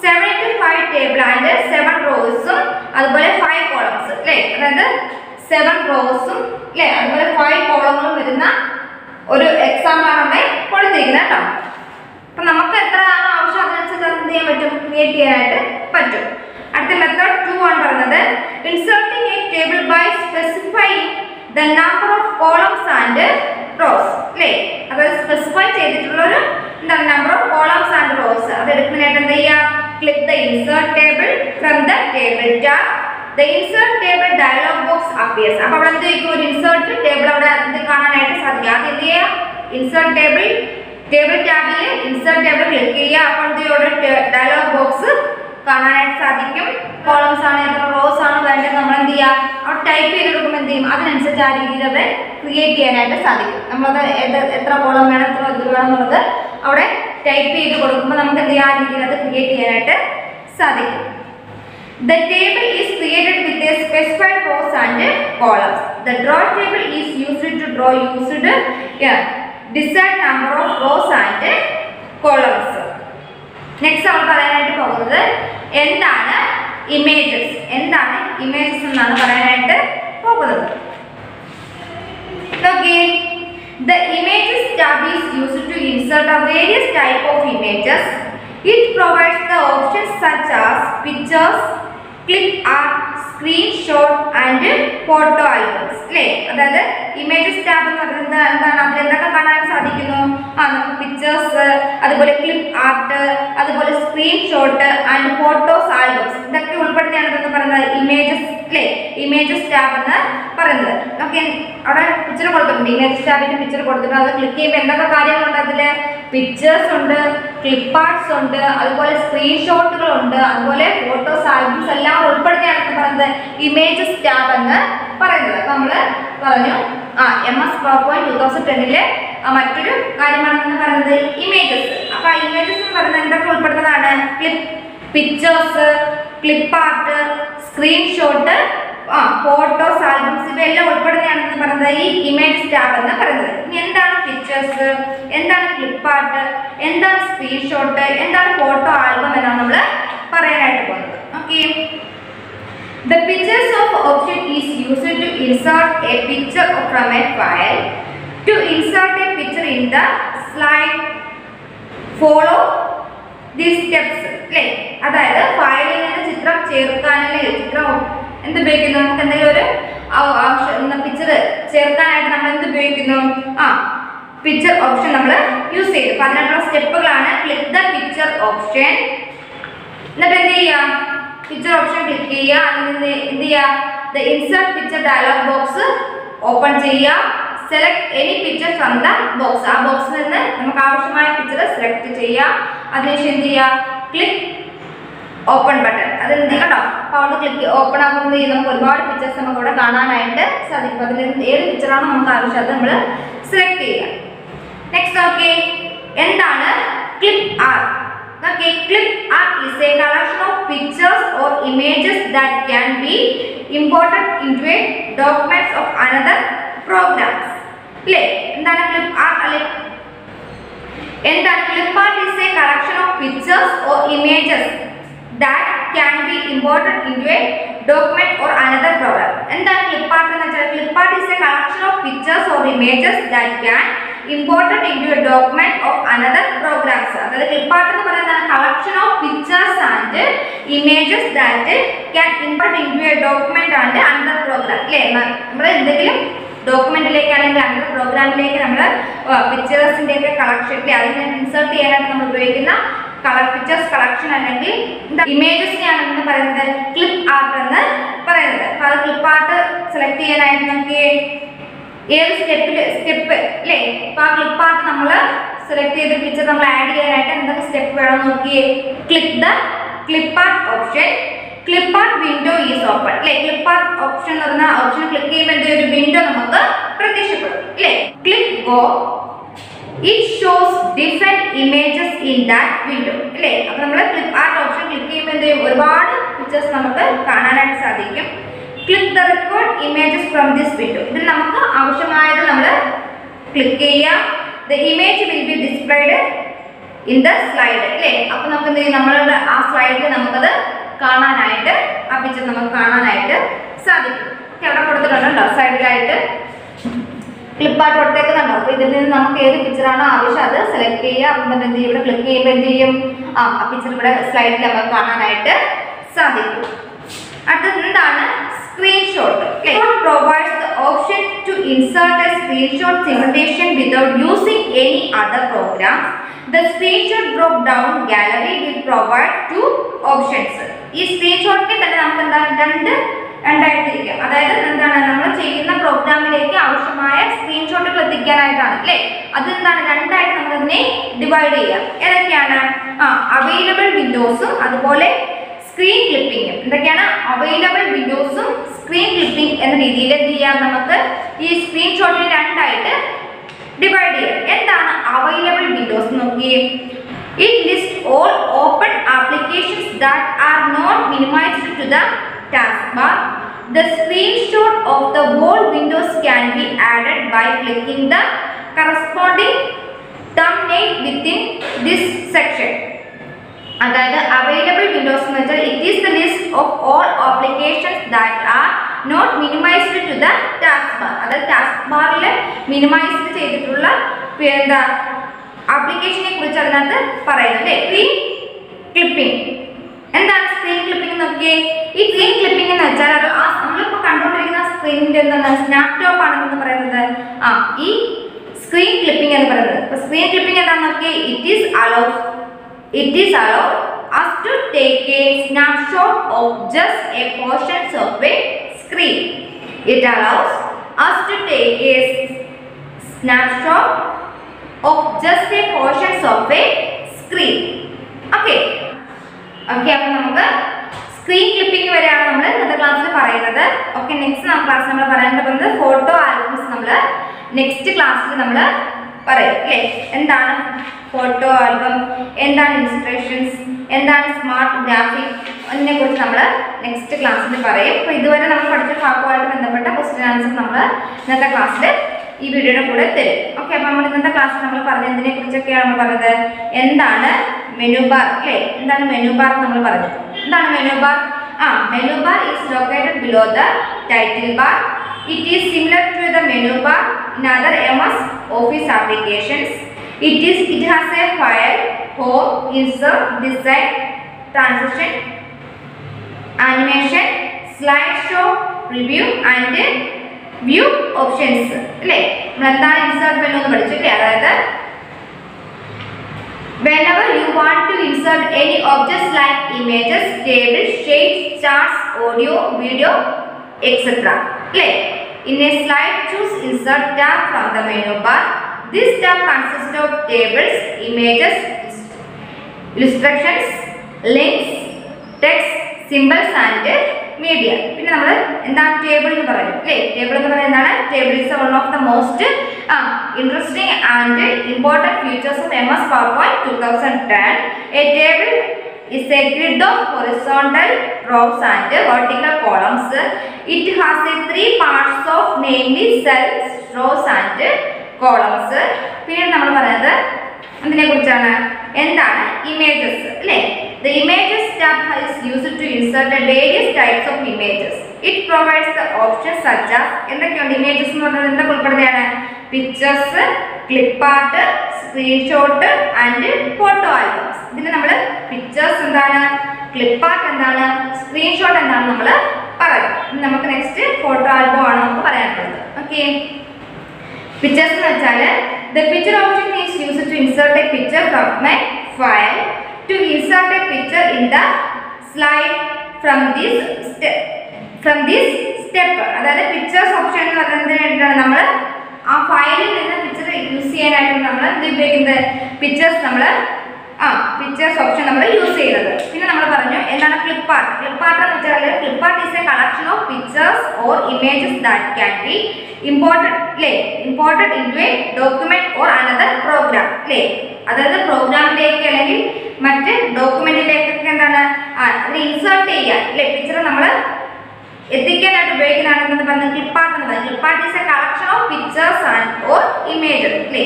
7 to 5 table and 7 റോസും അതുപോലെ 5 കോളംസ്. അല്ലേ അതായത് 7 റോസും അല്ലേ അതുപോലെ 5 കോളങ്ങളും വരുന്ന ഒരു എക്സാമ്പിൾ ആണ് അവിടെ കൊടുത്തിരിക്കുന്നത് കേട്ടോ. അപ്പൊ നമുക്ക് എത്രയാണ് ആവശ്യം അതിനനുസരിച്ച് എന്ത് ചെയ്യാൻ പറ്റും? ക്രിയേറ്റ് ചെയ്യാനായിട്ട് പറ്റും. അടുത്ത മെത്തേഡ് 2 ആണ് പറയുന്നത്. Inserting a table by specifying the number of columns and rows. അല്ലേ അതായത് സ്പെസിഫൈ ചെയ്തിട്ടുള്ള ഒരു എന്താണ് number of columns and rose. അത് എടുക്കുന്നതിനായിട്ട് എന്ത് ചെയ്യുക? Click the insert table from the table tab. The insert table dialogue box appears. അപ്പോൾ അവിടെ എന്ത് ചെയ്യും? ഒരു ഇൻസേർട്ട് ടേബിൾ അവിടെ എന്ത് കാണാനായിട്ട് സാധിക്കും? ആദ്യം എന്ത് ചെയ്യുക? ഇൻസേർട്ട് ടേബിൾ ടാബിൽ ഇൻസേർട്ട് ടേബിൾ ക്ലിക്ക് ചെയ്യുക. അപ്പോൾ എന്ത് ചെയ്യും? അവിടെ ഡയലോഗ് ബോക്സ് കാണാനായിട്ട് സാധിക്കും. കോളംസ് ആണ് എത്ര റോസ് ആണ് വേണ്ടത് നമ്മൾ എന്ത് ചെയ്യുക? അവിടെ ടൈപ്പ് ചെയ്ത് കൊടുക്കുമ്പോൾ എന്ത് ചെയ്യും? അതിനനുസരിച്ച് ആ രീതിയിൽ അവിടെ ക്രിയേറ്റ് ചെയ്യാനായിട്ട് സാധിക്കും. നമ്മളത് എത്ര കോളം വേണം, എത്ര ഇത് വേണം എന്നുള്ളത് അവിടെ ടൈപ്പ് ചെയ്ത് കൊടുക്കുമ്പോൾ നമുക്ക് എന്ത് ചെയ്യാം? ആ രീതിയിൽ അത് ക്രിയേറ്റ് ചെയ്യാനായിട്ട് സാധിക്കും. The table is created with a specified rows and columns. The draw table is used to draw desired number of rows and columns. Next നമ്മൾ പറയാനായിട്ട് പോകുന്നത് എന്താണ് ഇമേജസ്. എന്താണ് ഇമേജസ് എന്നാണ് പറയാനായിട്ട് പോകുന്നത്. Okay, the images tab is used to insert a various type of images. It provides the options such as pictures, clip art, screenshot and photo albums. അല്ലേ അതായത് ഇമേജസ് ടാബ് എന്ന് പറയുന്നത് എന്താണ്? അതിൽ എന്തൊക്കെ കാണാൻ സാധിക്കുന്നു? നമുക്ക് പിക്ചേഴ്സ്, അതുപോലെ ക്ലിപ്പ് ആർട്ട്, അതുപോലെ സ്ക്രീൻഷോട്ട് ആൻഡ് ഫോട്ടോസ് ആൽബംസ്, ഇതൊക്കെ ഉൾപ്പെടുത്തിയാണ് എന്ന് പറയുന്നത് ഇമേജസ്. അല്ലേ ഇമേജസ് ടാബ് എന്ന് പറയുന്നത്. ഓക്കെ, അവിടെ പിക്ചർ കൊടുത്തിട്ടുണ്ട്. ഇമേജസ് ടാബിന്റെ പിക്ചർ കൊടുത്തിട്ടുണ്ട്. അത് ക്ലിക്ക് ചെയ്യുമ്പോൾ എന്തൊക്കെ കാര്യങ്ങളുണ്ട്? അതിൽ പിക്ചേഴ്സ് ഉണ്ട്, ക്ലിപ്പ് ആർട്സ് ഉണ്ട്, അതുപോലെ സ്ക്രീൻഷോട്ടുകൾ ഉണ്ട്, അതുപോലെ ഫോട്ടോസ് ആൽബംസ് എല്ലാം ഉൾപ്പെടുത്തിയാണ് പറയുന്നത് ഇമേജസ് ടാബ് എന്ന് പറയുന്നത്. അപ്പൊ നമ്മള് പറഞ്ഞു MS PowerPoint 2010 മറ്റൊരു കാര്യമാണെന്ന് പറയുന്നത് ഇമേജസ്. അപ്പൊ ഇമേജസ് എന്ന് പറയുന്നത് എന്തൊക്കെ ഉൾപ്പെടുന്നതാണ്? Clip, pictures, clip art, screenshot, photos, albums ഇവയെല്ലാം ഉൾപ്പെടുന്നതാണെന്ന് പറയുന്നത് ഈ ഇമേജ് ടാബ് എന്ന് പറയുന്നത്. ഇനി എന്താണ് പിക്ചേഴ്സ്, എന്താണ് ക്ലിപ്പ് ആർട്ട്, എന്താണ് സ്ക്രീൻഷോട്ട്, എന്താണ് ഫോട്ടോ ആൽബം എന്നാണ് നമ്മൾ പറയാനായിട്ട് പോകുന്നത്. Okay, the pictures of object is used to insert a picture from a file. To insert a picture in the slide, follow these steps. അല്ലേ, അതായത് ഫയലിൽ നിന്ന് ചിത്രം ചേർക്കാനല്ലേ, ചിത്രം എന്ത് ഉപയോഗിക്കുന്നു, നമുക്ക് എന്തെങ്കിലും ഒരു പിക്ചർ ചേർക്കാനായിട്ട് നമ്മൾ എന്ത് ഉപയോഗിക്കുന്നു, പിക്ചർ ഓപ്ഷൻ നമ്മൾ യൂസ് ചെയ്തു. അപ്പൊ അതിനുള്ള സ്റ്റെപ്പുകളാണ് ക്ലിക്ക് ദ പിക്ചർ ഓപ്ഷൻ, എന്നിട്ട് എന്ത് ചെയ്യാം, പിക്ചർ ഓപ്ഷൻ ക്ലിക്ക് ചെയ്യുക, അതിൽ നിന്ന് എന്ത് ചെയ്യുക, the insert picture dialog box open ചെയ്യുക, select any picture from the box, ആ ബോക്സിൽ നിന്ന് നമുക്ക് ആവശ്യമായ പിക്ചർ സെലക്ട് ചെയ്യുക. അതിനുശേഷം എന്ത് ചെയ്യുക, ക്ലിക്ക് ഓപ്പൺ ബട്ടൺ, അത് എന്ത് ചെയ്യണം, അപ്പോൾ അവിടെ ക്ലിക്ക് ഓപ്പൺ ആകുമ്പോൾ നമുക്ക് ഒരുപാട് പിക്ചേഴ്സ് നമുക്ക് ഇവിടെ കാണാനായിട്ട് സാധിക്കും. അതിൽ ഏത് പിക്ചറാണോ നമുക്ക് ആവശ്യം അത് നമ്മൾ സെലക്ട് ചെയ്യുക. നെക്സ്റ്റ് ഓക്കെ, എന്താണ് clip art? Okay, clip art is a collection of pictures or images that can be imported into a documents of another programs. അല്ലേ, എന്താണ് ക്ലിപ്പ് ആർട്ട്? അല്ലെ, എന്താണ് clip art? is a collection of pictures or images that can be imported into a document or another program. എന്താണ് ക്ലിപ്പ് ആർട്ട് എന്ന് വെച്ചാൽ, clip art is a collection of pictures or images that can imported into a document of another programs. അതായത് ക്ലിപ്പ് ആർട്ട് എന്ന് പറയുന്നത് collection of pictures and images that can import into a document and another program. അല്ലേ, നമ്മൾ എന്തെങ്കിലും ഡോക്യുമെന്റിലേക്ക് അല്ലെങ്കിൽ അണ്ടർ പ്രോഗ്രാമിലേക്ക് നമ്മൾ പിക്ചേഴ്സിന്റെ ഒക്കെ കളക്ഷൻ അതിനെ ഇൻസേർട്ട് ചെയ്യാനായിട്ട് നമ്മൾ ഉപയോഗിക്കുന്ന പിക്ചേഴ്സ് കളക്ഷൻ അല്ലെങ്കിൽ ഇമേജസിനെയാണ് എന്ന് പറയുന്നത് ക്ലിപ്പ് ആർട്ട് എന്ന് പറയുന്നത്. അപ്പൊ അത് ക്ലിപ്പ് ആർട്ട് സെലക്ട് ചെയ്യാനായിട്ട് നമുക്ക് ഏത് സ്റ്റെപ്പ് അല്ലേ, അപ്പൊ ആ ക്ലിപ്പ് ആർട്ട് നമ്മൾ സെലക്ട് ചെയ്ത പിക്ചർ നമ്മൾ ആഡ് ചെയ്യാനായിട്ട് എന്തൊക്കെ സ്റ്റെപ്പ് വേണം നോക്കിയേ. Click the clip art option, clip art window is open. അല്ലേ, ക്ലിപ്പ് ആർട്ട് ഓപ്ഷൻ എന്ന് പറഞ്ഞ ഓപ്ഷൻ ക്ലിക്ക് ചെയ്യുമ്പോൾ ഒരു വിൻഡോ നമുക്ക് പ്രത്യക്ഷപ്പെടും. അല്ലേ, click go, it shows different images in that window. അല്ലേ, അപ്പൊ നമ്മൾ ക്ലിപ്പ് ആർട്ട് ഓപ്ഷൻ ക്ലിക്ക് ചെയ്യുമ്പോൾ ഒരുപാട് പിക്ചേഴ്സ് നമുക്ക് കാണാനായിട്ട് സാധിക്കും. Click the record images from this window, ഇതിൽ നമുക്ക് ആവശ്യമായത് നമ്മൾ ക്ലിക്ക് ചെയ്യുക. The image will be displayed in the slide. അല്ലേ, അപ്പൊ നമുക്ക് എന്ത് ചെയ്യും, നമ്മളുടെ ആ സ്ലൈഡിൽ നമുക്കത് കാണാനായിട്ട് ആ പിക്ചർ നമുക്ക് കാണാനായിട്ട് സാധിക്കും. അവിടെ കൊടുത്തിട്ടുണ്ടോ സൈഡിലായിട്ട് ക്ലിപ്പ് ആർട്ട് കൊടുത്തേക്കുന്നുണ്ടോ. അപ്പൊ ഇതിൽ നിന്ന് നമുക്ക് ഏത് പിക്ചറാണോ ആവശ്യം അത് സെലക്ട് ചെയ്യുക. അപ്പം എന്ത് ചെയ്യും, ഇവിടെ ക്ലിക്ക് ചെയ്യുമ്പോൾ എന്ത് ചെയ്യും, ആ പിക്ചർ ഇവിടെ സ്ലൈഡിൽ നമുക്ക് കാണാനായിട്ട് സാധിക്കും. അടുത്തത് എന്താണ് screenshot. provides the option to insert a screenshot simulation without using any other program. The screenshot drop down gallery will provide two options. ഈ സ്ക്രീൻഷോട്ടിനെ തന്നെ നമുക്ക് എന്താ രണ്ടായിട്ടിരിക്കാം. അതായത് എന്താണ്, നമ്മൾ ചെയ്യുന്ന പ്രോഗ്രാമിലേക്ക് ആവശ്യമായ സ്ക്രീൻഷോട്ടുകൾ എത്തിക്കാനായിട്ടാണ്. അല്ലേ, അതെന്താണ് രണ്ടായിട്ട് നമുക്ക് അതിനെ ഡിവൈഡ് ചെയ്യാം. ഏതൊക്കെയാണ്, അവൈലബിൾ വിൻഡോസും അതുപോലെ സ്ക്രീൻ ക്ലിപ്പിംഗും. എന്തൊക്കെയാണ് അവൈലബിൾ വിൻഡോസും സ്ക്രീൻ ക്ലിപ്പിംഗ് എന്ന രീതിയിൽ എന്ത് ചെയ്യാം, നമുക്ക് ഈ സ്ക്രീൻഷോട്ടിനെ രണ്ടായിട്ട് ഡിവൈഡ് ചെയ്യാം. എന്താണ് അവൈലബിൾ വിൻഡോസ് നോക്കിയേ. It lists all open applications that are not minimized to the taskbar. The screenshot of the whole windows can be added by clicking the corresponding thumbnail within this section. അതായത് അവൈലബിൾ വിൻഡോസ് എന്ന് വെച്ചാൽ it is the list of all applications that are not minimised to the taskbar. അതായത് ടാസ്ക് ബാറിൽ മിനിമൈസ്ഡ് ചെയ്തിട്ടുള്ള എന്താ ആപ്ലിക്കേഷനെ കുറിച്ച് അതിനകത്ത് പറയുന്നത്. Screen clipping. എന്താണ് സ്ക്രീൻ ക്ലിപ്പിംഗ് നോക്കിയേ. ഈ സ്ക്രീൻ ക്ലിപ്പിംഗ് എന്ന് വെച്ചാൽ അത് നമ്മളിപ്പോൾ കണ്ടുകൊണ്ടിരിക്കുന്ന സ്ക്രീനിന്റെ എന്താണ് സ്നാപ്ടോപ്പ് ആണെന്ന് പറയുന്നത്. ഈ സ്ക്രീൻ ക്ലിപ്പിംഗ് എന്ന് പറയുന്നത്. ഇപ്പൊ സ്ക്രീൻ ക്ലിപ്പിംഗ് എന്താണെന്ന് നോക്കിയേ. It is allowed us to take a snapshot of just a portion of a screen. It allows us to take a snapshot of just a portion of a screen. Okay. Okay, അപ്പോൾ നമുക്ക് സ്ക്രീൻ ക്ലിപ്പിംഗ് വരെയാണ് നമ്മൾ ഇന്നത്തെ ക്ലാസ്സിൽ പറയുന്നത്. ഓക്കെ, നെക്സ്റ്റ് ക്ലാസ് നമ്മൾ പറയാൻ പോകുന്നത് ഫോട്ടോ ആൽബംസ് നമ്മൾ നെക്സ്റ്റ് ക്ലാസ്സിൽ നമ്മൾ പറയും. അല്ലേ, എന്താണ് ഫോട്ടോ ആൽബം, എന്താണ് ഇൻസ്ട്രക്ഷൻസ്, എന്താണ് സ്മാർട്ട് ഗ്രാഫിക് അതിനെ കുറിച്ച് നമ്മൾ നെക്സ്റ്റ് ക്ലാസ്സിൽ പറയും. അപ്പോൾ ഇതുവരെ നമ്മൾ പഠിച്ച ഭാഗവുമായിട്ട് ബന്ധപ്പെട്ട ക്വസ്റ്റ്യൻ ആൻസർ നമ്മൾ ഇന്നത്തെ ക്ലാസ്സിൽ ഈ വീഡിയോയുടെ കൂടെ തരും. ഓക്കെ, അപ്പോൾ നമ്മൾ ഇന്നത്തെ ക്ലാസ്സിൽ നമ്മൾ പറഞ്ഞതിനെ കുറിച്ചൊക്കെയാണ് നമ്മൾ പറഞ്ഞത്. എന്താണ് മെനു ബാർ അല്ലേ? എന്താണ് മെനു ബാർ നമ്മൾ പറഞ്ഞു. എന്താണ് menu bar? Menu bar is located below the title bar. It is similar to the menu bar in other MS Office applications. It has a file, home, insert, design, transition, animation, slideshow, review and view options. അല്ലേ? നമ്മൾ എന്താണ് insert menu എന്ന് പഠിച്ചില്ലേ? അതായത് whenever you want to insert any objects like images, tables, shapes, charts, audio, video, etc. In a slide, choose Insert tab from the menu bar. This tab consists of tables, images, illustrations, links, text, symbols and media. പിന്നെ നമ്മൾ എന്താണ് ടേബിൾ എന്ന് പറയുന്നത് അല്ലേ? ടേബിൾ എന്ന് പറയുന്നത് എന്താണ്? Table is one of the most interesting and important features of MS PowerPoint 2010. A table is a grid of horizontal rows and vertical columns. It has three parts of namely cells, rows and columns. പിന്നെ നമ്മൾ പറയുന്നത് എന്തിനെ കുറിച്ചാണ്? എന്താണ് ഇമേജസ് അല്ലേ? The images tab is used to insert various types of images. It provides the options such as എന്തൊക്കെയുണ്ട് ഇമേജസ് എന്ന് പറഞ്ഞാൽ എന്തൊക്കെ ഉൾപ്പെടുന്നതാണ്? Pictures, clip art, screenshot and photo albums. ഇതിന് നമ്മൾ പിക്ചേഴ്സ് എന്താണ്, ക്ലിപ്പ് ആർട്ട് എന്താണ്, സ്ക്രീൻഷോട്ട് എന്താണ് നമ്മൾ പറയും. നമുക്ക് നെക്സ്റ്റ് ഫോട്ടോ ആൽബം ആണ് നമുക്ക് പറയാനുള്ളത്. ഓക്കെ, പിക്ചേഴ്സ് എന്ന് വെച്ചാൽ the picture option is used to insert a picture from a file. To insert a picture in the slide from this step. അതായത് പിക്ചേഴ്സ് ഓപ്ഷൻ എന്ന് പറയുന്നതിന് വേണ്ടിയിട്ടാണ് നമ്മൾ ആ ഫയലിൽ നിന്ന് പിക്ചർ യൂസ് ചെയ്യാനായിട്ട് നമ്മൾ എന്ത് ഉപയോഗിക്കുന്നത്? പിക്ചേഴ്സ് ഓപ്ഷൻ നമ്മൾ യൂസ് ചെയ്യുന്നത്. പിന്നെ നമ്മൾ പറഞ്ഞു എന്താണ് ക്ലിപ്പ് ആർട്ട്. ക്ലിപ്പ് ആർട്ട് എന്ന് വെച്ചാൽ clip art is a collection of pictures or images that can be imported into a document or another program അല്ലേ? അതായത് പ്രോഗ്രാമിലേക്ക് അല്ലെങ്കിൽ മറ്റ് ഡോക്യുമെന്റിലേക്കൊക്കെ എന്താണ് അതിനെ ഇൻസേർട്ട് ചെയ്യാൻ അല്ലേ? പിക്ചർ നമ്മൾ എത്തിക്കാനായിട്ട് ഉപയോഗിക്കുന്നതാണെന്ന് പറഞ്ഞത് ക്ലിപ്പ് ആർട്ട് എന്ന് പറയുന്നത്. Clip art is a collection of pictures and or images അല്ലേ?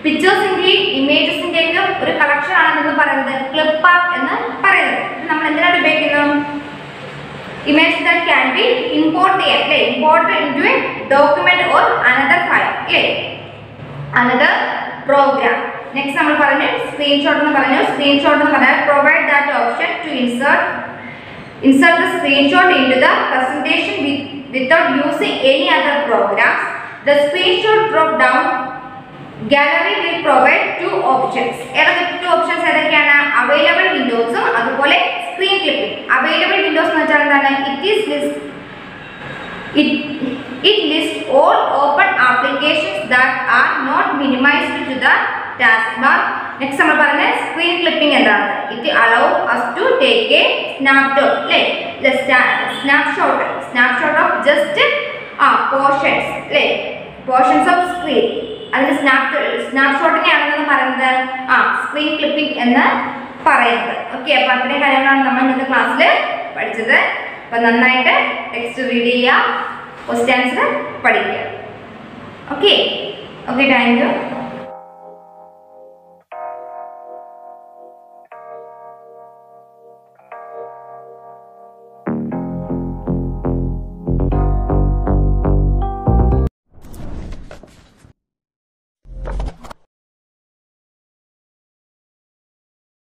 പിക്ചേഴ്സിന്റെയും ഇമേജസിന്റെയും ഒരു കളക്ഷൻ ആണെന്ന് പറയുന്നത് ക്ലിപ്പ് ആർട്ട് എന്ന് പറയുന്നത്. നമ്മൾ എന്തിനാണ് ഉപയോഗിക്കുന്നത്? Image that can be import ചെയ്യാൻ അല്ലേ? Import into a document or another file അല്ലേ? Another program. നെക്സ്റ്റ് നമ്മൾ പറഞ്ഞു സ്ക്രീൻഷോട്ട് എന്ന് പറഞ്ഞു. സ്ക്രീൻഷോട്ട് എന്ന് പറഞ്ഞാൽ provide that option to insert the screenshot into the presentation without using any other programs. The screenshot drop down gallery will provide two options. Two options ഏതൊക്കെയാണ്? അവൈലബിൾ വിൻഡോസും അതുപോലെ സ്ക്രീൻ ക്ലിപ്പിംഗ്. അവൈലബിൾ വിൻഡോസ് എന്ന് വെച്ചാൽ എന്താണ്? It lists all open applications that are not minimized to the taskbar. Next നമ്മൾ പറഞ്ഞ സ്ക്രീൻ ക്ലിപ്പിംഗ് എന്താണ്? It allows us to take a snapshot അല്ലേ? snapshot of just portions അല്ലേ? portions of screen. അതിന് സ്നാപ്ഷോട്ടിനെയാണെന്ന് പറയുന്നത് സ്ക്രീൻ ക്ലിപ്പിംഗ് എന്ന് പറയുന്നത്. ഓക്കെ, അപ്പോൾ അത്രയും കാര്യങ്ങളാണ് നമ്മൾ ഇന്നത്തെ ക്ലാസ്സിൽ പഠിച്ചത്. അപ്പോൾ നന്നായിട്ട് ടെക്സ്റ്റ് റീഡ് ചെയ്യുക, ക്വസ്റ്റ്യൻസ് പഠിക്കുക. Okay, thank you.